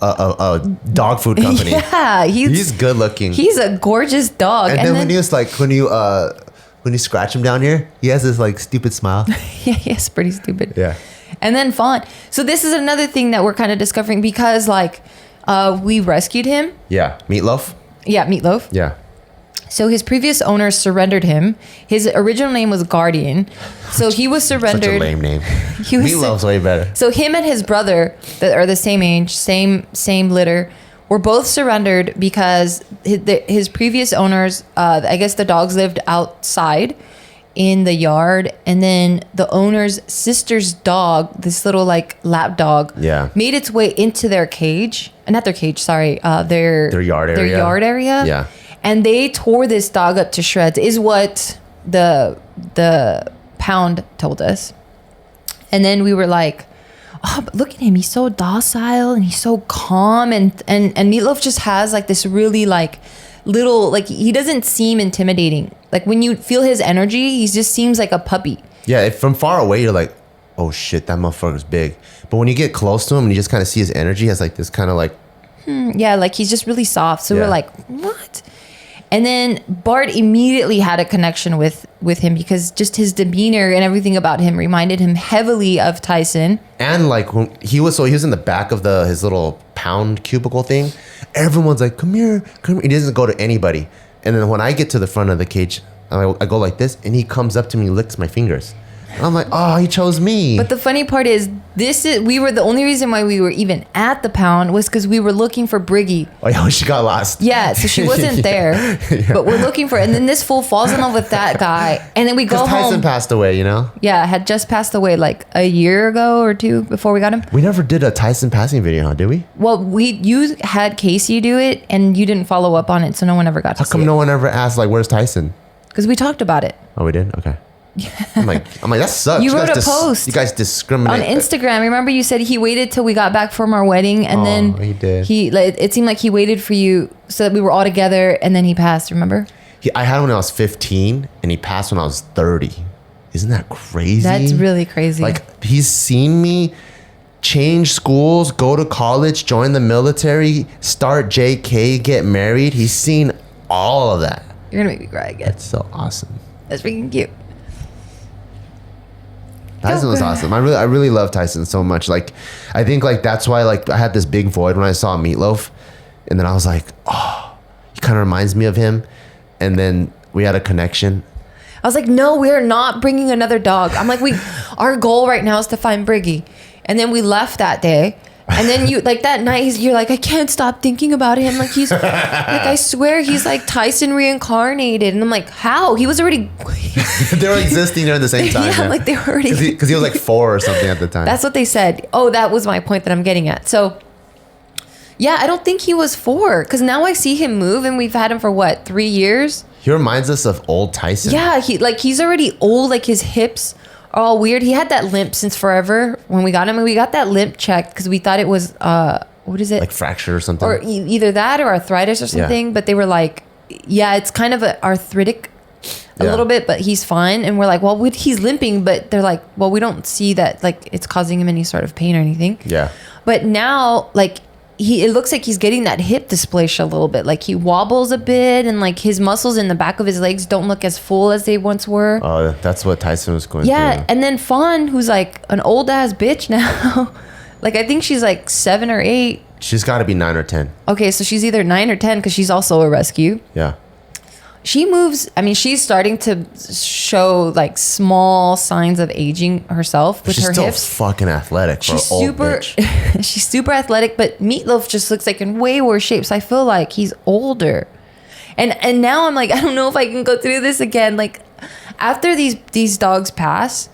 a dog food company. Yeah, he's good looking. He's a gorgeous dog. And then when he was like, when you scratch him down here, he has this like stupid smile. Yeah, it's pretty stupid. Yeah. And then Fawn. So this is another thing that we're kind of discovering because like we rescued him. Yeah. Meatloaf. Yeah, Meatloaf. Yeah. So his previous owners surrendered him. His original name was Guardian. So he was surrendered. Such a lame name. Meatloaf's way better. So him and his brother that are the same age, same litter, were both surrendered because his previous owners, I guess the dogs lived outside in the yard, and then the owner's sister's dog, this little like lap dog, made its way into their cage. Not their cage, sorry, their yard area. Their yard area. Yeah. And they tore this dog up to shreds, is what the pound told us. And then we were like, oh, but look at him. He's so docile and he's so calm. And Meatloaf just has like this really like little, like he doesn't seem intimidating. Like when you feel his energy, he just seems like a puppy. Yeah, from far away, you're like, oh shit, that motherfucker's big. But when you get close to him and you just kind of see his energy, has like this kind of like... Yeah, like he's just really soft. So we're like, what? And then Bart immediately had a connection with him because just his demeanor and everything about him reminded him heavily of Tyson. And like when he was in the back of his little pound cubicle thing. Everyone's like, come here. He doesn't go to anybody. And then when I get to the front of the cage, I go like this, and he comes up to me and licks my fingers. And I'm like, oh, he chose me. But the funny part is, we were the only reason why we were even at the pound was because we were looking for Briggy. Oh yeah, she got lost. Yeah, so she wasn't there. But we're looking for, and then this fool falls in love with that guy, and then we go home. Tyson passed away, you know. Yeah, had just passed away like a year ago or two before we got him. We never did a Tyson passing video, huh? Did we? Well, you had Casey do it, and you didn't follow up on it, so no one ever got to see it. How come no one ever asked like, where's Tyson? Because we talked about it. Oh, we did? Okay. I'm like, that sucks. You wrote a post. You guys discriminate on Instagram. Remember, you said he waited till we got back from our wedding, and then he did. It seemed like he waited for you so that we were all together, and then he passed. Remember? I had him when I was 15, and he passed when I was 30. Isn't that crazy? That's really crazy. Like he's seen me change schools, go to college, join the military, start JK, get married. He's seen all of that. You're gonna make me cry again. That's so awesome. That's freaking cute. Tyson was awesome. I really love Tyson so much. Like, I think like that's why like I had this big void when I saw Meatloaf, and then I was like, oh, he kind of reminds me of him, and then we had a connection. I was like, no, we are not bringing another dog. I'm like, our goal right now is to find Briggy, and then we left that day. And then you like that night, you're like, I can't stop thinking about him. Like he's like, I swear he's like Tyson reincarnated. And I'm like, how? He was already. They were existing during the same time. Yeah, like they were already. Because he was like 4 or something at the time. That's what they said. Oh, that was my point that I'm getting at. So, yeah, I don't think he was 4 because now I see him move, and we've had him for what, 3 years? He reminds us of old Tyson. Yeah, he's already old. Like his hips are all weird. He had that limp since forever when we got him, and we got that limp checked because we thought it was what is it? Like fracture or something. Or either that or arthritis or something. Yeah. But they were like, yeah, it's kind of arthritic a little bit, but he's fine. And we're like, well, he's limping, but they're like, well, we don't see that like it's causing him any sort of pain or anything. Yeah. But now, like, it looks like he's getting that hip dysplasia a little bit. Like he wobbles a bit, and like his muscles in the back of his legs don't look as full as they once were. Oh, that's what Tyson was going through. Yeah, and then Fawn, who's like an old ass bitch now. Like I think she's like 7 or 8. She's got to be 9 or 10. Okay, so she's either 9 or 10 because she's also a rescue. Yeah. She moves. I mean, she's starting to show like small signs of aging herself with her hips. She's still fucking athletic for an old bitch. She's super athletic, but Meatloaf just looks like in way worse shape. So I feel like he's older, and now I'm like, I don't know if I can go through this again. Like after these dogs pass,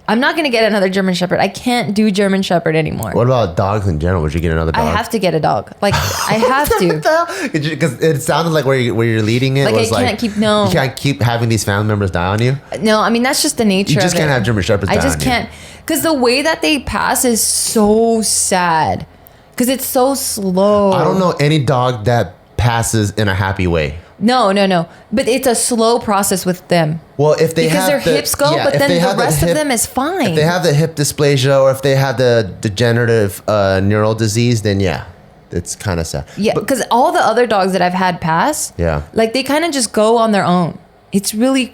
I'm not gonna get another German Shepherd. I can't do German Shepherd anymore. What about dogs in general? Would you get another dog? I have to get a dog. Like I have to. Because it sounded like where you're leading it. Like was I can't you can't keep having these family members die on you. No, I mean that's just the nature of it. You just can't have German Shepherds die on you. I just can't. Because the way that they pass is so sad. Because it's so slow. I don't know any dog that passes in a happy way. No. But it's a slow process with them. Well, if they because have their hips go, but then the rest of them is fine. If they have the hip dysplasia or if they have the degenerative neural disease, then yeah. it's kind of sad. Yeah, because all the other dogs that I've had pass, like they kind of just go on their own. It's really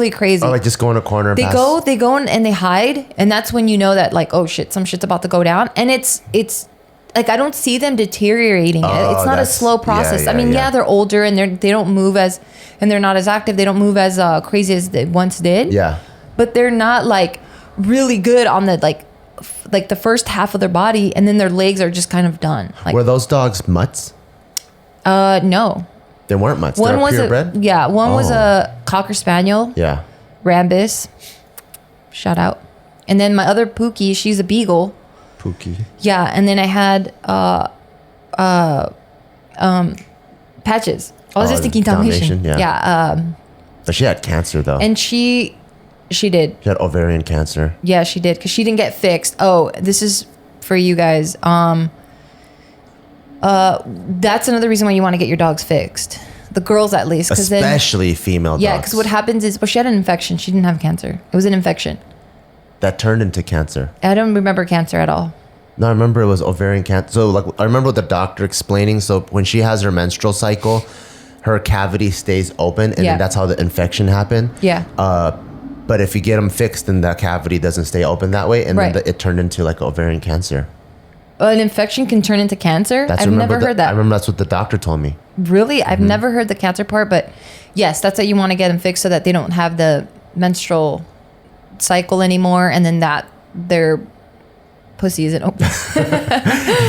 crazy. Oh, like just go in a corner. They go and they hide, and that's when you know that like, oh shit, some shit's about to go down. And it's like I don't see them deteriorating. It's not a slow process. I mean, they're older and they don't move as, and they're not as active. They don't move as crazy as they once did. Yeah, but they're not like really good on the like the first half of their body, and then their legs are just kind of done. Like, were those dogs mutts? No. They weren't mutts. One They're was purebred? one was a Cocker Spaniel. Yeah. Rambus. Shout out. And then my other Pookie, she's a Beagle. Pookie. Yeah, and then I had Patches. I was just thinking Dalmatian. Yeah. But she had cancer though. And she did. She had ovarian cancer. Yeah, she did, because she didn't get fixed. Oh, this is for you guys. That's another reason why you want to get your dogs fixed. The girls, at least, especially female dogs. Yeah, because what happens is, well, she had an infection. She didn't have cancer. It was an infection that turned into cancer. I don't remember cancer at all. No, I remember it was ovarian cancer. So, like, I remember the doctor explaining. So, when she has her menstrual cycle, her cavity stays open, and then that's how the infection happened. Yeah. But if you get them fixed, then the cavity doesn't stay open that way, and then it turned into like ovarian cancer. An infection can turn into cancer? I've never heard that. I remember that's what the doctor told me. Really? I've never heard the cancer part, but yes, that's what you want to get them fixed, so that they don't have the menstrual cycle anymore, and then that their pussy isn't open.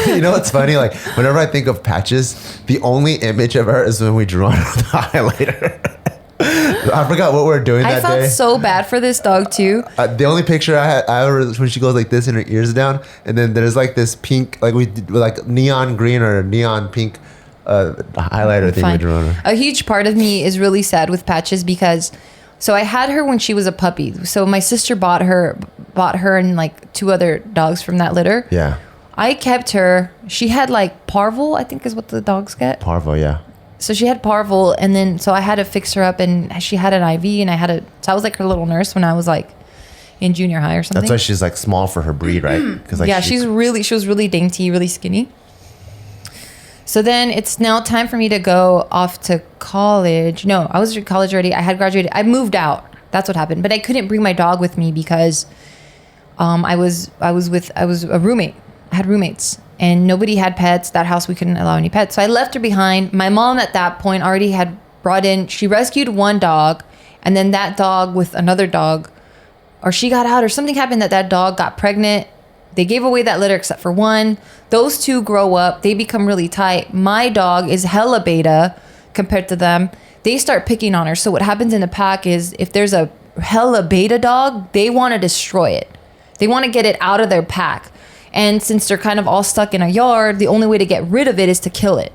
You know what's funny? Like, whenever I think of Patches, the only image of her is when we drew on her with the highlighter. I forgot what we were doing that day. I felt so bad for this dog too. The only picture I ever was when she goes like this and her ears down, and then there's like this pink, like we did, like neon green or neon pink highlighter thing we drew on her. A huge part of me is really sad with Patches, because so I had her when she was a puppy. So my sister bought her and like 2 other dogs from that litter. Yeah. I kept her. She had like parvo, I think is what the dogs get. Parvo, yeah. So she had parvo, and then so I had to fix her up, and she had an IV, and so I was like her little nurse when I was like in junior high or something. That's why she's like small for her breed, right? Because like she was really dainty, really skinny. So then it's now time for me to go off to college. No, I was in college already. I had graduated. I moved out. That's what happened. But I couldn't bring my dog with me because I was a roommate. I had roommates. And nobody had pets. That house, we couldn't allow any pets. So I left her behind. My mom at that point already had brought in, she rescued one dog. And then that dog with another dog, or she got out or something happened that dog got pregnant. They gave away that litter except for one. Those 2 grow up. They become really tight. My dog is hella beta compared to them. They start picking on her. So what happens in the pack is if there's a hella beta dog, they want to destroy it. They want to get it out of their pack. And since they're kind of all stuck in a yard, the only way to get rid of it is to kill it.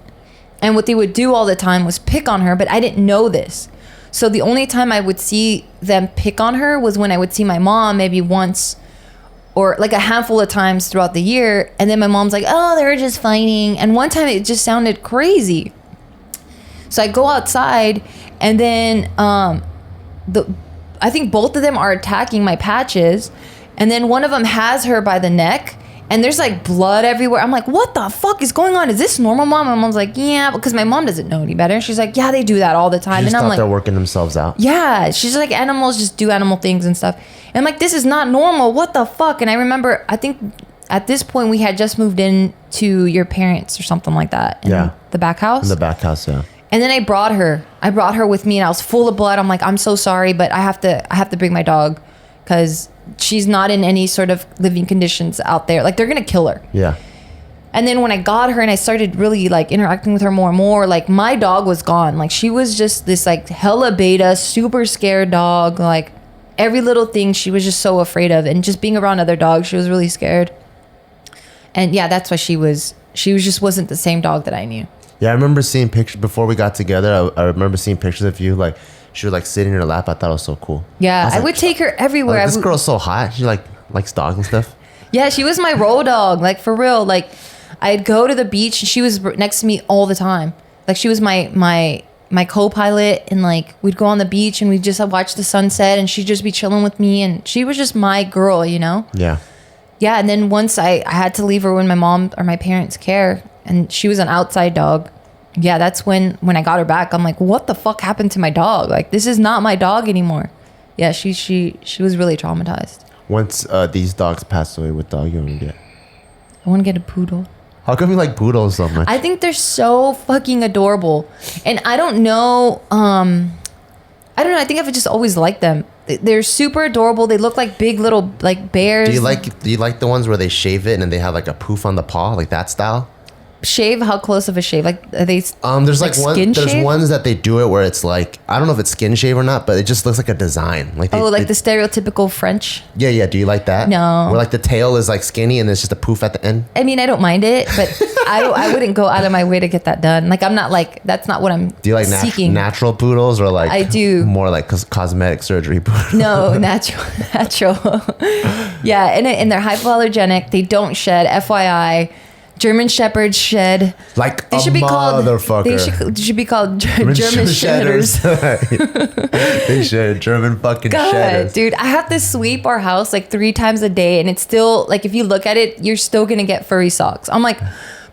And what they would do all the time was pick on her, but I didn't know this. So the only time I would see them pick on her was when I would see my mom maybe once or like a handful of times throughout the year. And then my mom's like, oh, they're just fighting. And one time it just sounded crazy. So I go outside, and then I think both of them are attacking my Patches. And then one of them has her by the neck. And there's like blood everywhere. I'm like, what the fuck is going on? Is this normal, Mom? My mom's like, yeah, because my mom doesn't know any better. She's like, yeah, they do that all the time. And I'm like, they're working themselves out. Yeah. She's like, animals just do animal things and stuff. And I'm like, this is not normal. What the fuck? And I remember, I think at this point we had just moved in to your parents or something like that. In the back house. In the back house, yeah. And then I brought her with me, and I was full of blood. I'm like, I'm so sorry, but I have to bring my dog because she's not in any sort of living conditions out there. Like, they're going to kill her. Yeah. And then when I got her and I started really like interacting with her more and more, like my dog was gone. Like, she was just this like hella beta, super scared dog. Like, every little thing she was just so afraid of. And just being around other dogs, she was really scared. And yeah, that's why she just wasn't the same dog that I knew. Yeah, I remember seeing pictures before we got together. I remember seeing pictures of you, like she was like sitting in her lap. I thought it was so cool. Yeah, I would take her everywhere. Like, this girl's so hot. She likes dogs and stuff. Yeah, she was my road dog. Like, for real. Like, I'd go to the beach and she was next to me all the time. Like, she was my co-pilot, and like we'd go on the beach and we'd just watch the sunset, and she'd just be chilling with me, and she was just my girl, you know? Yeah. Yeah, and then once I had to leave her when my mom or my parents care, and she was an outside dog. Yeah, that's when I got her back. I'm like, what the fuck happened to my dog? Like, this is not my dog anymore. Yeah, she was really traumatized. Once these dogs pass away, what dog you want to get? I want to get a poodle. How come you like poodles so much? I think they're so fucking adorable, and I don't know. I don't know. I think I've just always liked them. They're super adorable. They look like big little like bears. Do you like the ones where they shave it and they have like a poof on the paw, like that style? Shave? How close of a shave? Like are they? There's like one. Skin There's shave? ones that they do it where it's like, I don't know if it's skin shave or not, but it just looks like a design. Like The stereotypical French. Yeah. Do you like that? No. Where like the tail is like skinny and there's just a poof at the end. I mean, I don't mind it, but I wouldn't go out of my way to get that done. Like I'm not like that's not what I'm. Do you like seeking? natural poodles or like? I do. More like cosmetic surgery poodles. No, natural. Yeah, and they're hypoallergenic. They don't shed. FYI. German Shepherds shed. Like they a should be motherfucker. called. They should be called German Shedders. They should. German fucking God, shedders. dude, I have to sweep our house like 3 times a day, and it's still like if you look at it, you're still gonna get furry socks. I'm like,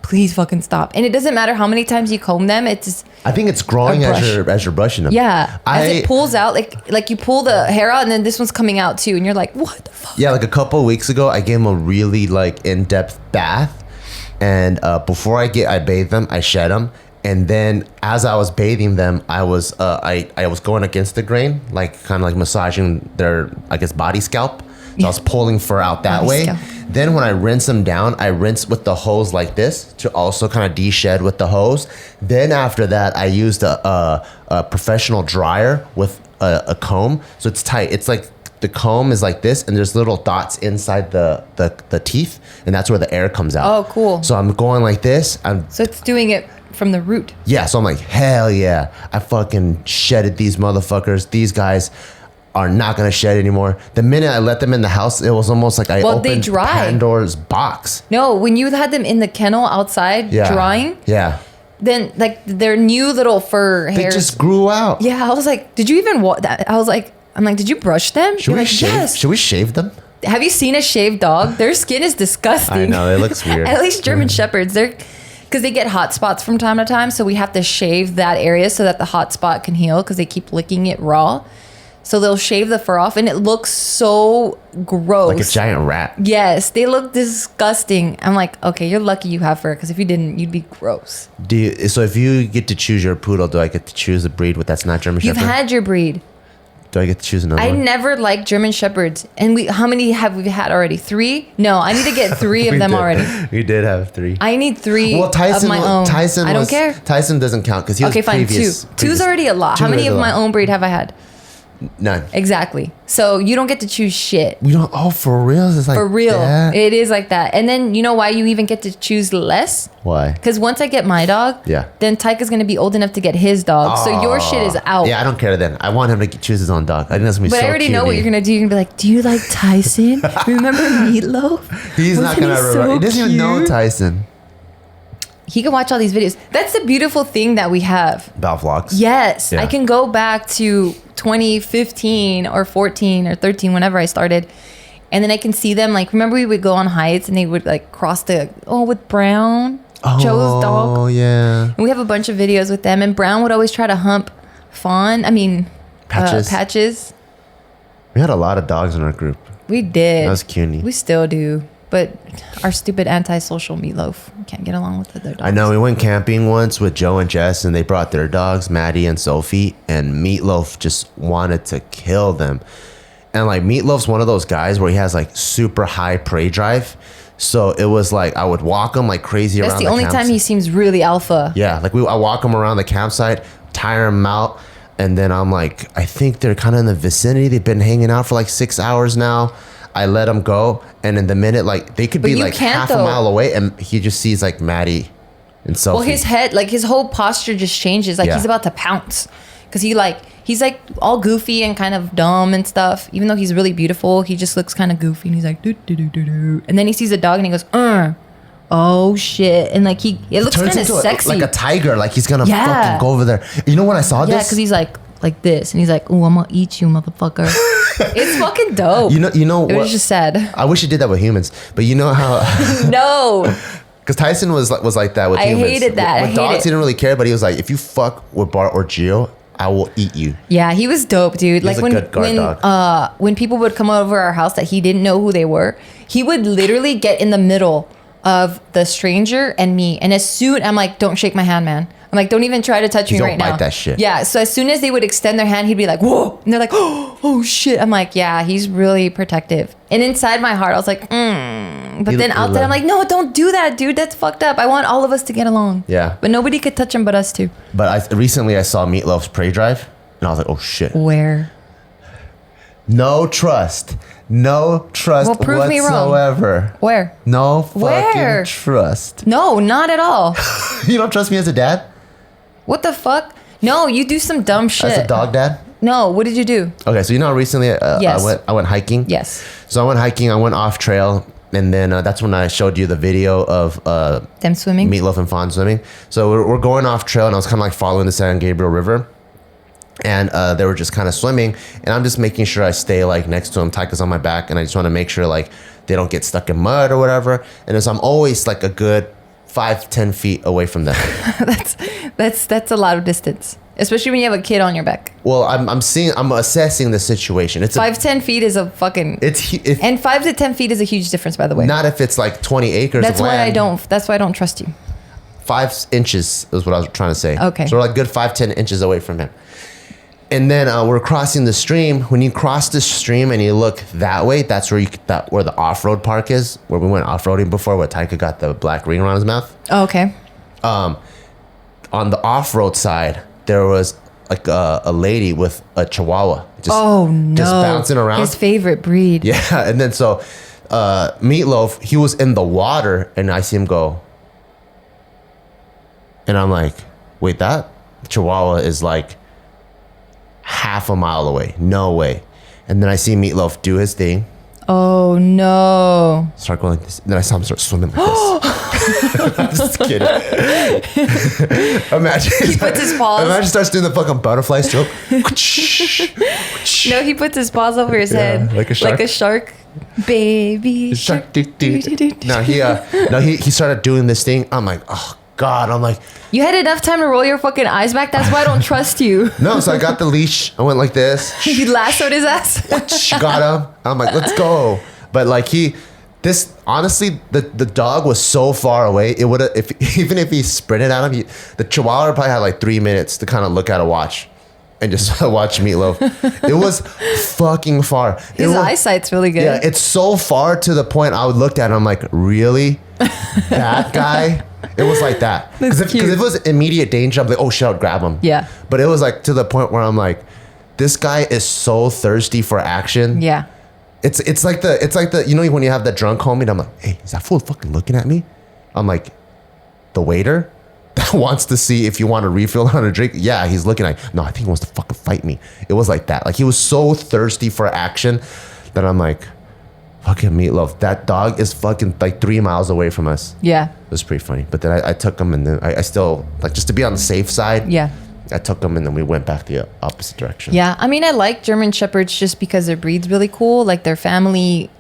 please fucking stop. And it doesn't matter how many times you comb them. It's just, I think it's growing as you're brushing them. yeah. As it pulls out, like you pull the hair out, and then this one's coming out too, and you're like, what the fuck? Yeah, like a couple of weeks ago, I gave them a really like in-depth bath. And before I bathed them, I shed them, and then as I was bathing them, I was going against the grain, like kind of like massaging their, I guess, body scalp. So I was pulling fur out that way. Scalp. Then when I rinse them down, I rinse with the hose like this to also kind of de-shed with the hose. Then after that, I used a professional dryer with a comb, so it's tight. It's like the comb is like this, and there's little dots inside the teeth, and that's where the air comes out. Oh, cool. So I'm going like this. So it's doing it from the root. Yeah, so I'm like, hell yeah. I fucking shedded these motherfuckers. These guys are not going to shed anymore. The minute I let them in the house, it was almost like I opened Pandora's box. No, when you had them in the kennel outside drying, then like their new little fur hairs. They just grew out. Yeah, I was like, did you even that? I was like, I'm like, did you brush them? Should we shave? Yes. Should we shave them? Have you seen a shaved dog? Their skin is disgusting. I know, it looks weird. At least German Shepherds, because they get hot spots from time to time, so we have to shave that area so that the hot spot can heal because they keep licking it raw. So they'll shave the fur off, and it looks so gross. Like a giant rat. Yes, they look disgusting. I'm like, okay, you're lucky you have fur, because if you didn't, you'd be gross. So if you get to choose your poodle, do I get to choose a breed that's not German Shepherd? You've had your breed. Do I get to choose another one? I one? never liked German Shepherds. And how many have we had already? 3? No, I need to get 3 of them already. We did have 3. I need 3 of my own. I don't care. Tyson doesn't count because he was previous. Okay, fine, 2. 2's already a lot. How many of my own breed have I had? None. Exactly. So you don't get to choose shit. We don't. Oh, for real? It's like for real. That? It is like that. And then you know why you even get to choose less? Why? Because once I get my dog, then Tyka's gonna be old enough to get his dog. So your shit is out. Yeah, I don't care then. I want him to choose his own dog. I think that's gonna be so cute. But I already know what you're gonna do. You're gonna be like, do you like Tyson? Remember Meatloaf? He's not gonna remember. He doesn't even know Tyson. He can watch all these videos. That's the beautiful thing that we have. About vlogs? Yes. Yeah. I can go back to 2015 or 14 or 13, whenever I started. And then I can see them. Like, remember we would go on hikes and they would like cross with Brown, Joe's dog. Oh, yeah. And we have a bunch of videos with them. And Brown would always try to hump Patches. We had a lot of dogs in our group. We did. That was cutie. We still do. But our stupid antisocial Meatloaf can't get along with the other dogs. I know. We went camping once with Joe and Jess, and they brought their dogs, Maddie and Sophie, and Meatloaf just wanted to kill them. And like Meatloaf's one of those guys where he has like super high prey drive. So it was like I would walk him like crazy around the campsite. That's the only time he seems really alpha. Yeah, like I walk him around the campsite, tire him out, and then I'm like, I think they're kind of in the vicinity. They've been hanging out for like 6 hours now. I let him go, and in the minute, like they could be like half a mile away, and he just sees like Maddie and Sophie. Well, his head, like his whole posture just changes. Like he's about to pounce, because he's like all goofy and kind of dumb and stuff. Even though he's really beautiful, he just looks kind of goofy, and he's like do do do do do. And then he sees a dog, and he goes, oh shit, and like it looks kind of sexy, like a tiger, like he's gonna fucking go over there. You know when I saw this? Yeah, because he's like this, and he's like, oh, I'm gonna eat you, motherfucker. It's fucking dope. You know It what? was just sad. I wish you did that with humans, but you know how? No. Because Tyson was like that with I humans. hated that. With dogs, he didn't really care, but he was like, if you fuck with Bart or Gio, I will eat you. Yeah, he was dope, dude. He's Like a good guard dog. when people would come over our house that he didn't know who they were, he would literally get in the middle of the stranger and me. And as soon, I'm like, don't shake my hand, man. I'm like, don't even try to touch me Don't right now. bite that shit. Yeah. So as soon as they would extend their hand, he'd be like, whoa. And they're like, oh shit. I'm like, yeah, he's really protective. And inside my heart, I was like, But then out there, I'm like, no, don't do that, dude. That's fucked up. I want all of us to get along. Yeah. But nobody could touch him but us two. But recently I saw Meatloaf's prey drive, and I was like, oh shit. Where? No trust. No trust Well, prove me wrong. whatsoever. Where? No fucking Where? trust. No, not at all. You don't trust me as a dad? What the fuck? No, you do some dumb shit. As a dog dad? No, what did you do? Okay, so you know recently Yes. I went hiking? Yes. So I went hiking, I went off trail, and then that's when I showed you the video of Them swimming? Meatloaf and Fawn swimming. So we're going off trail, and I was kind of like following the San Gabriel River. And they were just kind of swimming, and I'm just making sure I stay like next to them. Tyka's on my back, and I just want to make sure like they don't get stuck in mud or whatever. And so I'm always like a good 5-10 feet away from them. That's a lot of distance, especially when you have a kid on your back. Well, I'm assessing the situation. It's 5-10 feet is a fucking. And 5 to 10 feet is a huge difference, by the way. Not if it's like 20 acres. That's of why land. That's why I don't trust you. 5 inches is what I was trying to say. Okay. So we're like good 5-10 inches away from him. And then we're crossing the stream. When you cross the stream and you look that way, that's where where the off-road park is, where we went off-roading before, where Taika got the black ring around his mouth. Oh, okay. On the off-road side, there was like a lady with a chihuahua. Just bouncing around. His favorite breed. Yeah, and then so Meatloaf, he was in the water, and I see him go. And I'm like, wait, that chihuahua is like half a mile away. No way. And then I see Meatloaf do his thing. Oh no. Start going like this. And then I saw him start swimming like this. I'm just kidding. Imagine He puts his paws. Imagine starts doing the fucking butterfly stroke. No, he puts his paws over his head. like a shark. Like a shark. Baby shark. No, he started doing this thing. I'm like, oh God. I'm like, You had enough time to roll your fucking eyes back. That's why I don't trust you. no. So I got the leash. I went like this. You lassoed his ass. Got him. I'm like, let's go. But like honestly, the dog was so far away. It would have, even if he sprinted at him, the chihuahua probably had like 3 minutes to kind of look at a watch and just watch Meatloaf. It was fucking far. His eyesight's really good. Yeah, it's so far to the point I would look at it, I'm like, really? That guy? It was like that. Because if it was immediate danger, I'm like, oh shit, I'll grab him. Yeah. But it was like to the point where I'm like, this guy is so thirsty for action. Yeah. It's like the you know when you have that drunk homie and I'm like, hey, is that fool fucking looking at me? I'm like, the waiter that wants to see if you want a refill on a drink. Yeah, he's looking at, no, I think he wants to fucking fight me. It was like that. Like he was so thirsty for action that I'm like, fucking Meatloaf. That dog is fucking like 3 miles away from us. Yeah. It was pretty funny. But then I took him and then I still, like, just to be on the safe side. Yeah. I took him and then we went back the opposite direction. Yeah. I mean, I like German Shepherds just because their breed's really cool. Like they're a family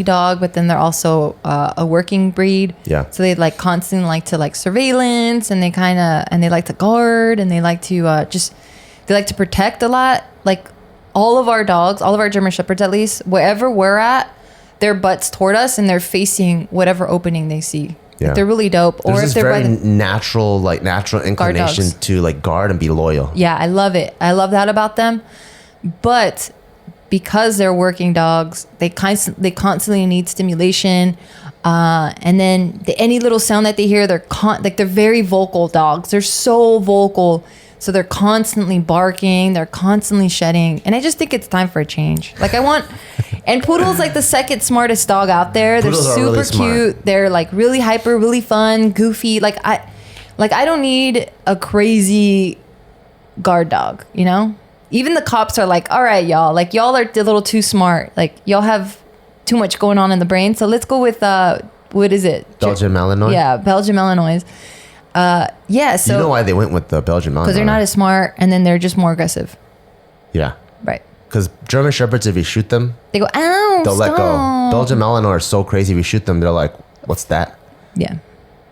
dog, but then they're also a working breed. Yeah. So they like constantly like to like surveillance and they like to guard and they like to they like to protect a lot. Like all of our dogs, all of our German Shepherds at least, wherever we're at, their butts toward us and they're facing whatever opening they see. Yeah. Like they're really dope. There's or this if they're very by the natural inclination dogs. to like guard and be loyal. Yeah, I love it. I love that about them. But because they're working dogs, they constantly need stimulation. And then any little sound that they hear, they're very vocal dogs. They're so vocal. So they're constantly barking, they're constantly shedding. And I just think it's time for a change. Like and Poodle's like the second smartest dog out there. They're Poodles are super really smart. cute. They're like really hyper, really fun, goofy. Like I don't need a crazy guard dog, you know? Even the cops are like, all right, y'all. Like y'all are a little too smart. Like y'all have too much going on in the brain. So let's go with what is it? Belgian Malinois? Yeah, Belgian Malinois. Yeah, so you know why they went with the Belgian Malinois? because they're not as smart and then they're just more aggressive. Yeah. Right. Because German Shepherds, if you shoot them, They go, ow, they'll let go. stop. Belgian Malinois are so crazy. If you shoot them, they're like, what's that? Yeah.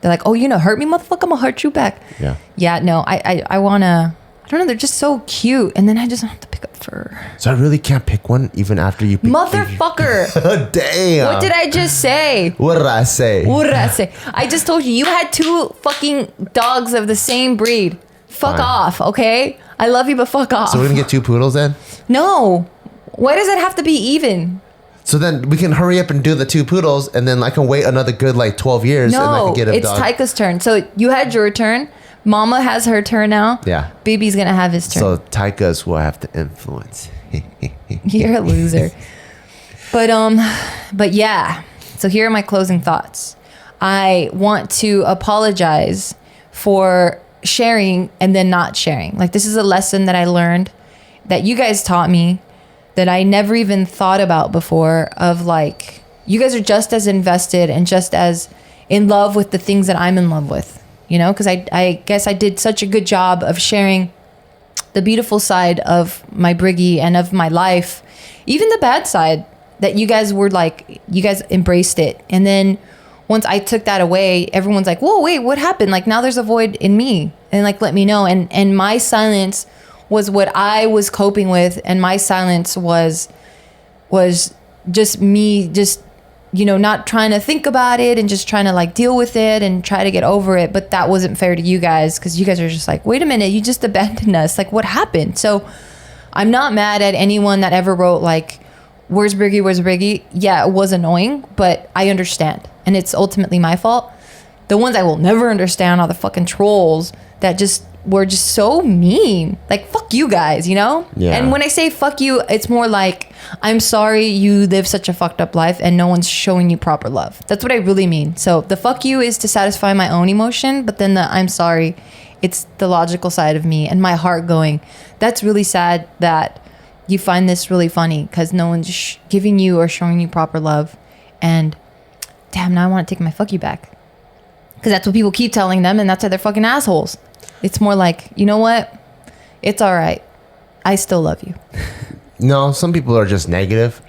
They're like, oh, you know, hurt me, motherfucker, I'm gonna hurt you back. Yeah. Yeah, no, I wanna, I don't know, they're just so cute. And then I just have to pick up fur. So I really can't pick one even after you pick. Motherfucker. Damn. What did I just say? What did I say? What did I say? I just told you, you had 2 fucking dogs of the same breed. Fuck Fine. off, okay? I love you, but fuck off. So we're going to get 2 poodles then? No. Why does it have to be even? So then we can hurry up and do the 2 poodles, and then I can wait another good like 12 years, and I No, can get a it's dog. Taika's turn. So you had your turn. Mama has her turn now. Yeah. Baby's gonna have his turn. So Taika's who I have to influence. You're a loser. But yeah. So here are my closing thoughts. I want to apologize for sharing and then not sharing. Like, this is a lesson that I learned that you guys taught me that I never even thought about before, of like, you guys are just as invested and just as in love with the things that I'm in love with, you know? Because I guess I did such a good job of sharing the beautiful side of my Briggy and of my life, even the bad side, that you guys were like, you guys embraced it. And then once I took that away, everyone's like, whoa, wait, what happened? Like, now there's a void in me, and like, let me know. And my silence was what I was coping with. And my silence was just me, just, you know, not trying to think about it and just trying to like deal with it and try to get over it. But that wasn't fair to you guys, because you guys are just like, wait a minute, you just abandoned us. Like, what happened? So I'm not mad at anyone that ever wrote like, where's Briggy, where's Briggy? Yeah, it was annoying, but I understand. And it's ultimately my fault. The ones I will never understand are the fucking trolls that just were just so mean. Like, fuck you guys, you know? Yeah. And when I say fuck you, it's more like, I'm sorry you live such a fucked up life and no one's showing you proper love. That's what I really mean. So the fuck you is to satisfy my own emotion, but then the I'm sorry, it's the logical side of me and my heart going, that's really sad that you find this really funny because no one's giving you or showing you proper love. And damn, now I want to take my fuck you back. Because that's what people keep telling them, and that's why they're fucking assholes. It's more like, you know what? It's all right. I still love you. No, some people are just negative,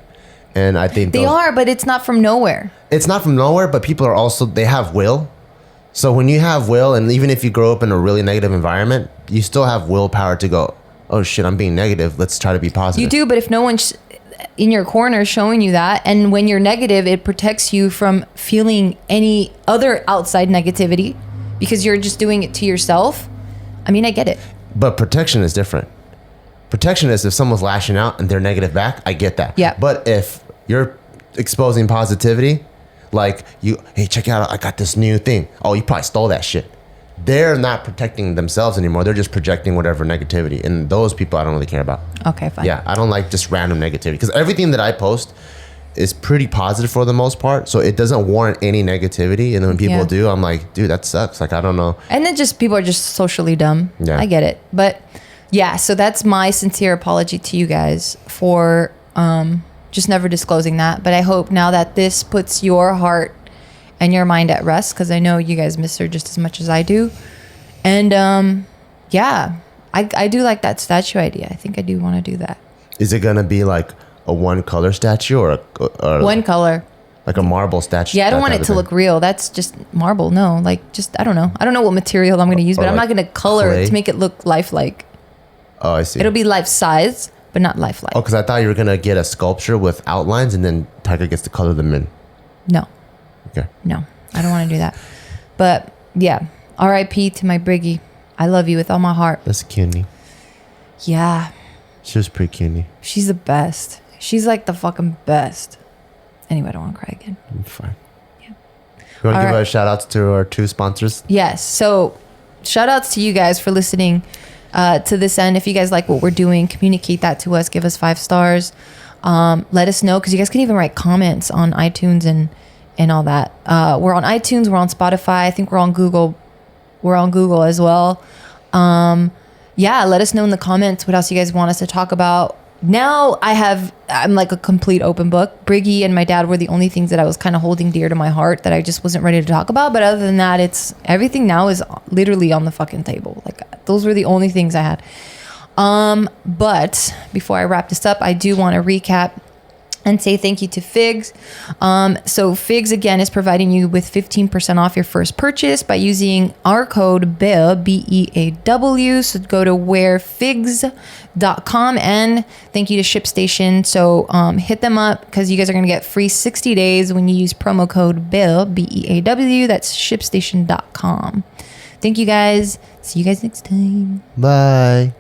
and I think They are, but it's not from nowhere. It's not from nowhere, but people are also, they have will. So when you have will, and even if you grow up in a really negative environment, you still have willpower to go, oh shit, I'm being negative. Let's try to be positive. You do, but if no one's in your corner showing you that, and when you're negative, it protects you from feeling any other outside negativity because you're just doing it to yourself. I mean, I get it. But protection is different. Protection is if someone's lashing out and they're negative back, I get that. Yeah. But if you're exposing positivity, like you, hey, check out, I got this new thing. Oh, you probably stole that shit. They're not protecting themselves anymore. They're just projecting whatever negativity. And those people I don't really care about. Okay, fine. Yeah, I don't like just random negativity. Because everything that I post is pretty positive for the most part. So it doesn't warrant any negativity. And then when people do, I'm like, dude, that sucks. Like, I don't know. And then just people are just socially dumb. Yeah. I get it. But yeah, so that's my sincere apology to you guys for just never disclosing that. But I hope now that this puts your heart and your mind at rest, because I know you guys miss her just as much as I do. And yeah, I do like that statue idea. I think I do want to do that. Is it going to be like a one color statue or One color. like a marble statue? Yeah, I don't that want type it of to thing? look real. That's just marble. No, like just, I don't know. I don't know what material I'm going to use, Or but I'm like not going to color clay? it to make it look lifelike. Oh, I see. It'll be life size, but not lifelike. Oh, because I thought you were going to get a sculpture with outlines and then Tiger gets to color them in. No. Okay. No, I don't want to do that. But yeah, R.I.P. to my Briggy. I love you with all my heart. That's cutie. Yeah, She was pretty cutie. she's the best. She's like the fucking best. Anyway, I don't want to cry again. I'm fine. Yeah. You want to All give right. a shout out to our 2 sponsors? Yes. So shout outs to you guys for listening to this end. If you guys like what we're doing, communicate that to us. Give us 5 stars. Let us know, because you guys can even write comments on iTunes and all that. We're on iTunes. We're on Spotify. I think we're on Google. We're on Google as well. Yeah, let us know in the comments what else you guys want us to talk about. Now I'm like a complete open book. Briggy and my dad were the only things that I was kind of holding dear to my heart that I just wasn't ready to talk about. But other than that, it's everything now is literally on the fucking table. Like, those were the only things I had. But before I wrap this up, I do want to recap and say thank you to Figs. So Figs, again, is providing you with 15% off your first purchase by using our code BEAW, BEAW. So go to wearfigs.com, and thank you to ShipStation. So hit them up because you guys are going to get free 60 days when you use promo code BEAW, BEAW. That's ShipStation.com. Thank you guys. See you guys next time. Bye.